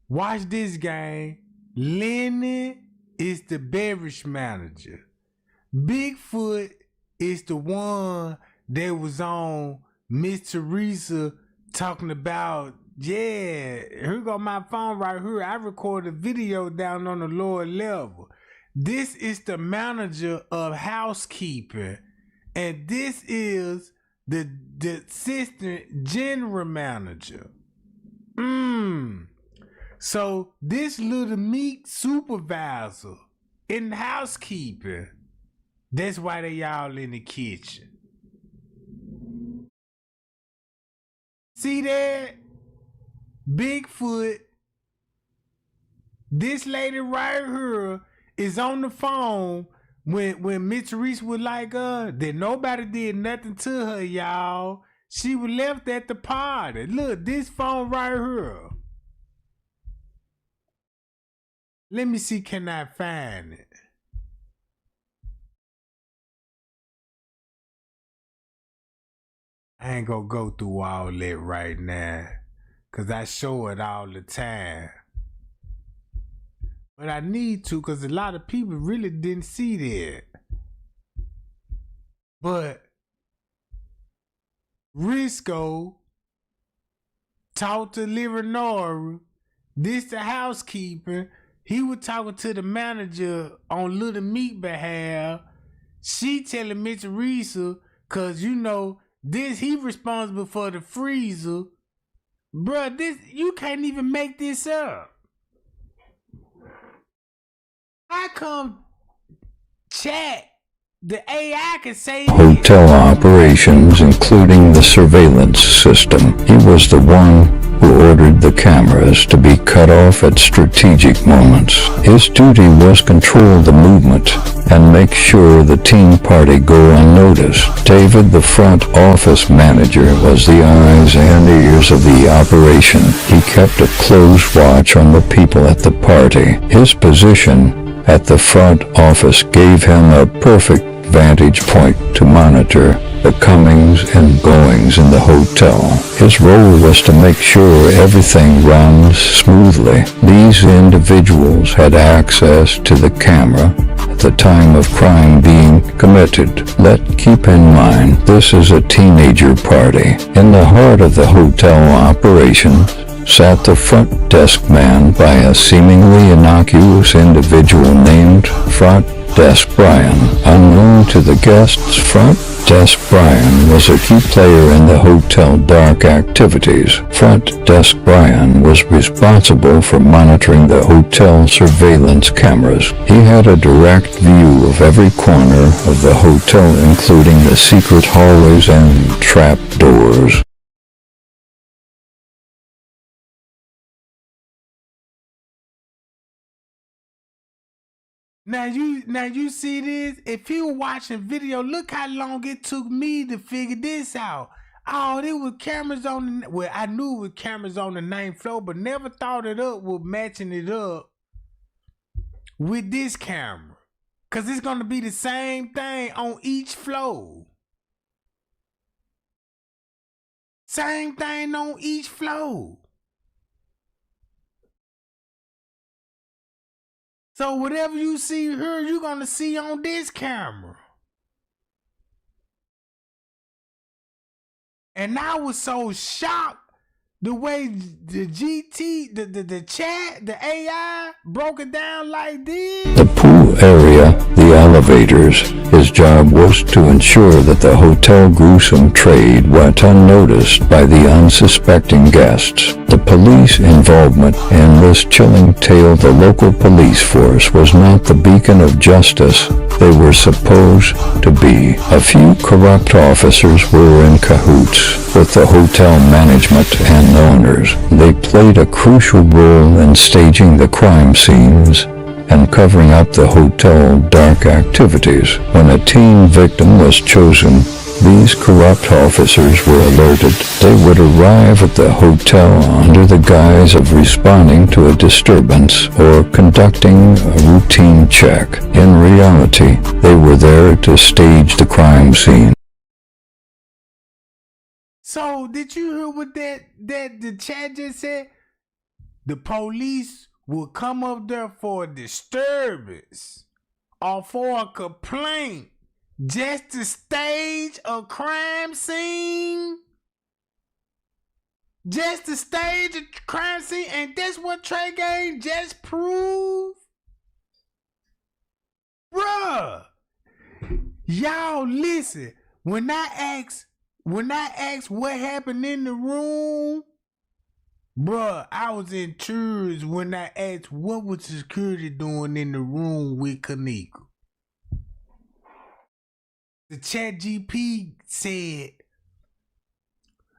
Watch this, gang. Lenny is the beverage manager. Bigfoot is the one that was on Miss Teresa talking about, yeah, here go my phone right here. I recorded a video down on the lower level. This is the manager of housekeeping. And this is the assistant general manager. So this little meek supervisor in housekeeping, that's why they all in the kitchen. See that? Bigfoot, this lady right here is on the phone when Miss Reese was like, that nobody did nothing to her, y'all. She was left at the party. Look, this phone right here. Let me see, can I find it? I ain't gonna go through all that right now, cause I show it all the time. But I need to, cause a lot of people really didn't see that. But Risco talked to Livernoir. This the housekeeper. He was talking to the manager on Little Meat behalf. She telling Miss Teresa, cause you know this, he responsible for the freezer. Bruh, this, you can't even make this up. How come chat the AI can say hotel operations, including the surveillance system. He was the one who ordered the cameras to be cut off at strategic moments. His duty was control the movement and make sure the teen party go unnoticed. David, the front office manager, was the eyes and ears of the operation. He kept a close watch on the people at the party. His position at the front office gave him a perfect vantage point to monitor the comings and goings in the hotel. His role was to make sure everything runs smoothly. These individuals had access to the camera at the time of crime being committed. Keep in mind, this is a teenager party. In the heart of the hotel operation sat the front desk man by a seemingly innocuous individual named Front Desk Brian. Unknown to the guests, Front Desk Brian was a key player in the hotel dark activities. Front Desk Brian was responsible for monitoring the hotel surveillance cameras. He had a direct view of every corner of the hotel, including the secret hallways and trap doors. Now you see this? If you were watching video, look how long it took me to figure this out. Oh, there was cameras on the, well, I knew it was cameras on the 9th floor, but never thought it up with matching it up with this camera. Cause it's gonna be the same thing on each floor. Same thing on each floor. So whatever you see here, you're gonna see on this camera. And I was so shocked the way the the chat, the AI broke it down like this. The pool area, the elevators. His job was to ensure that the hotel gruesome trade went unnoticed by the unsuspecting guests. The police involvement in this chilling tale, the local police force was not the beacon of justice they were supposed to be. A few corrupt officers were in cahoots with the hotel management and owners. They played a crucial role in staging the crime scenes and covering up the hotel dark activities. When a teen victim was chosen, these corrupt officers were alerted. They would arrive at the hotel under the guise of responding to a disturbance or conducting a routine check. In reality, they were there to stage the crime scene. So did you hear what that the chat just said? The police will come up there for a disturbance or for a complaint just to stage a crime scene? Just to stage a crime scene? And that's what Trey Gang just proved? Bruh, y'all listen, when I ask what happened in the room, bruh, I was in tears when I asked what was security doing in the room with Kenneka. The chat GP said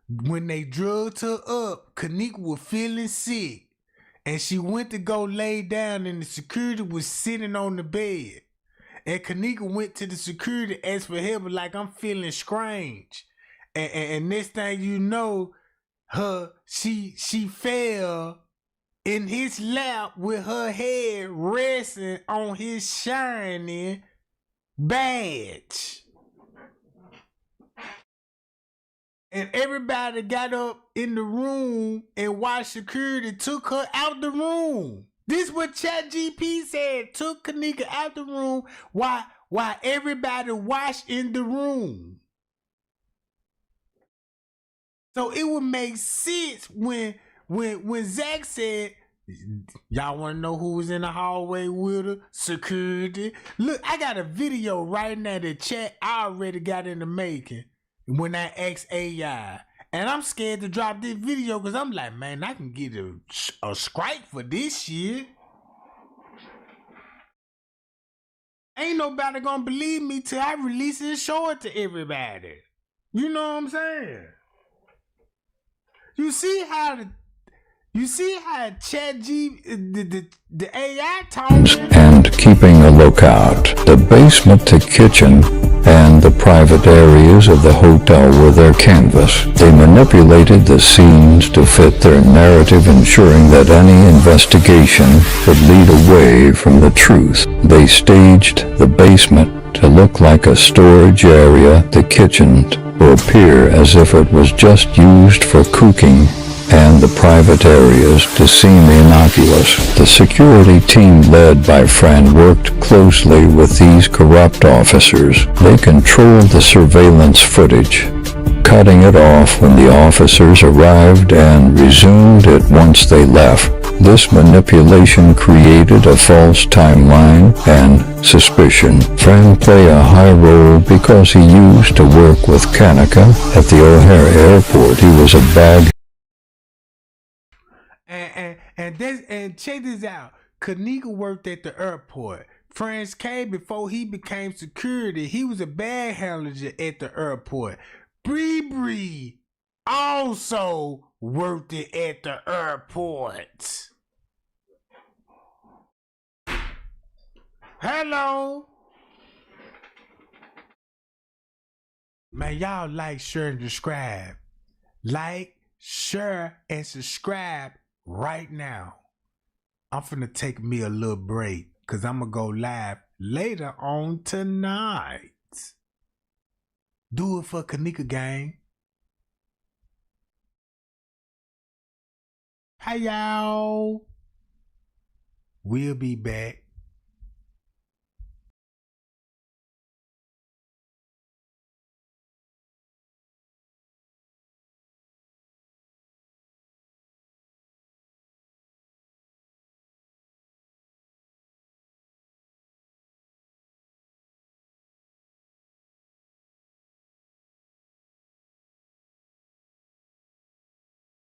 when they drugged her up, Kenneka was feeling sick and she went to go lay down and the security was sitting on the bed. And Kenneka went to the security, asked for help, like, I'm feeling strange. And next thing you know, she fell in his lap with her head resting on his shiny badge. And everybody got up in the room and watched security took her out the room. This is what ChatGPT said, took Kenneka out the room while everybody watched in the room. So it would make sense when Zach said, y'all want to know who was in the hallway with her? Security. Look, I got a video right now that chat I already got in the making when I asked AI. And I'm scared to drop this video because I'm like, man, I can get a strike for this shit. Ain't ain't nobody gonna believe me till I release it and show it to everybody. You know what I'm saying? You see how the AI talks and keeping a lookout. The basement to kitchen and the private areas of the hotel were their canvas. They manipulated the scenes to fit their narrative, ensuring that any investigation would lead away from the truth. They staged the basement to look like a storage area, the kitchen to appear as if it was just used for cooking, and the private areas to seem innocuous. The security team led by Fran worked closely with these corrupt officers. They controlled the surveillance footage, cutting it off when the officers arrived and resumed it once they left. This manipulation created a false timeline and suspicion. Fran played a high role because he used to work with Kenneka at the O'Hare airport. He was a bag. And check this out. Kenneka worked at the airport. Franz K, before he became security, he was a bag handler at the airport. Bree also worked at the airport. Hello. Man, y'all like, share, and subscribe. Like, share, and subscribe right now. I'm finna take me a little break because I'm gonna go live later on tonight. Do it for Kenneka gang. Hi y'all. We'll be back.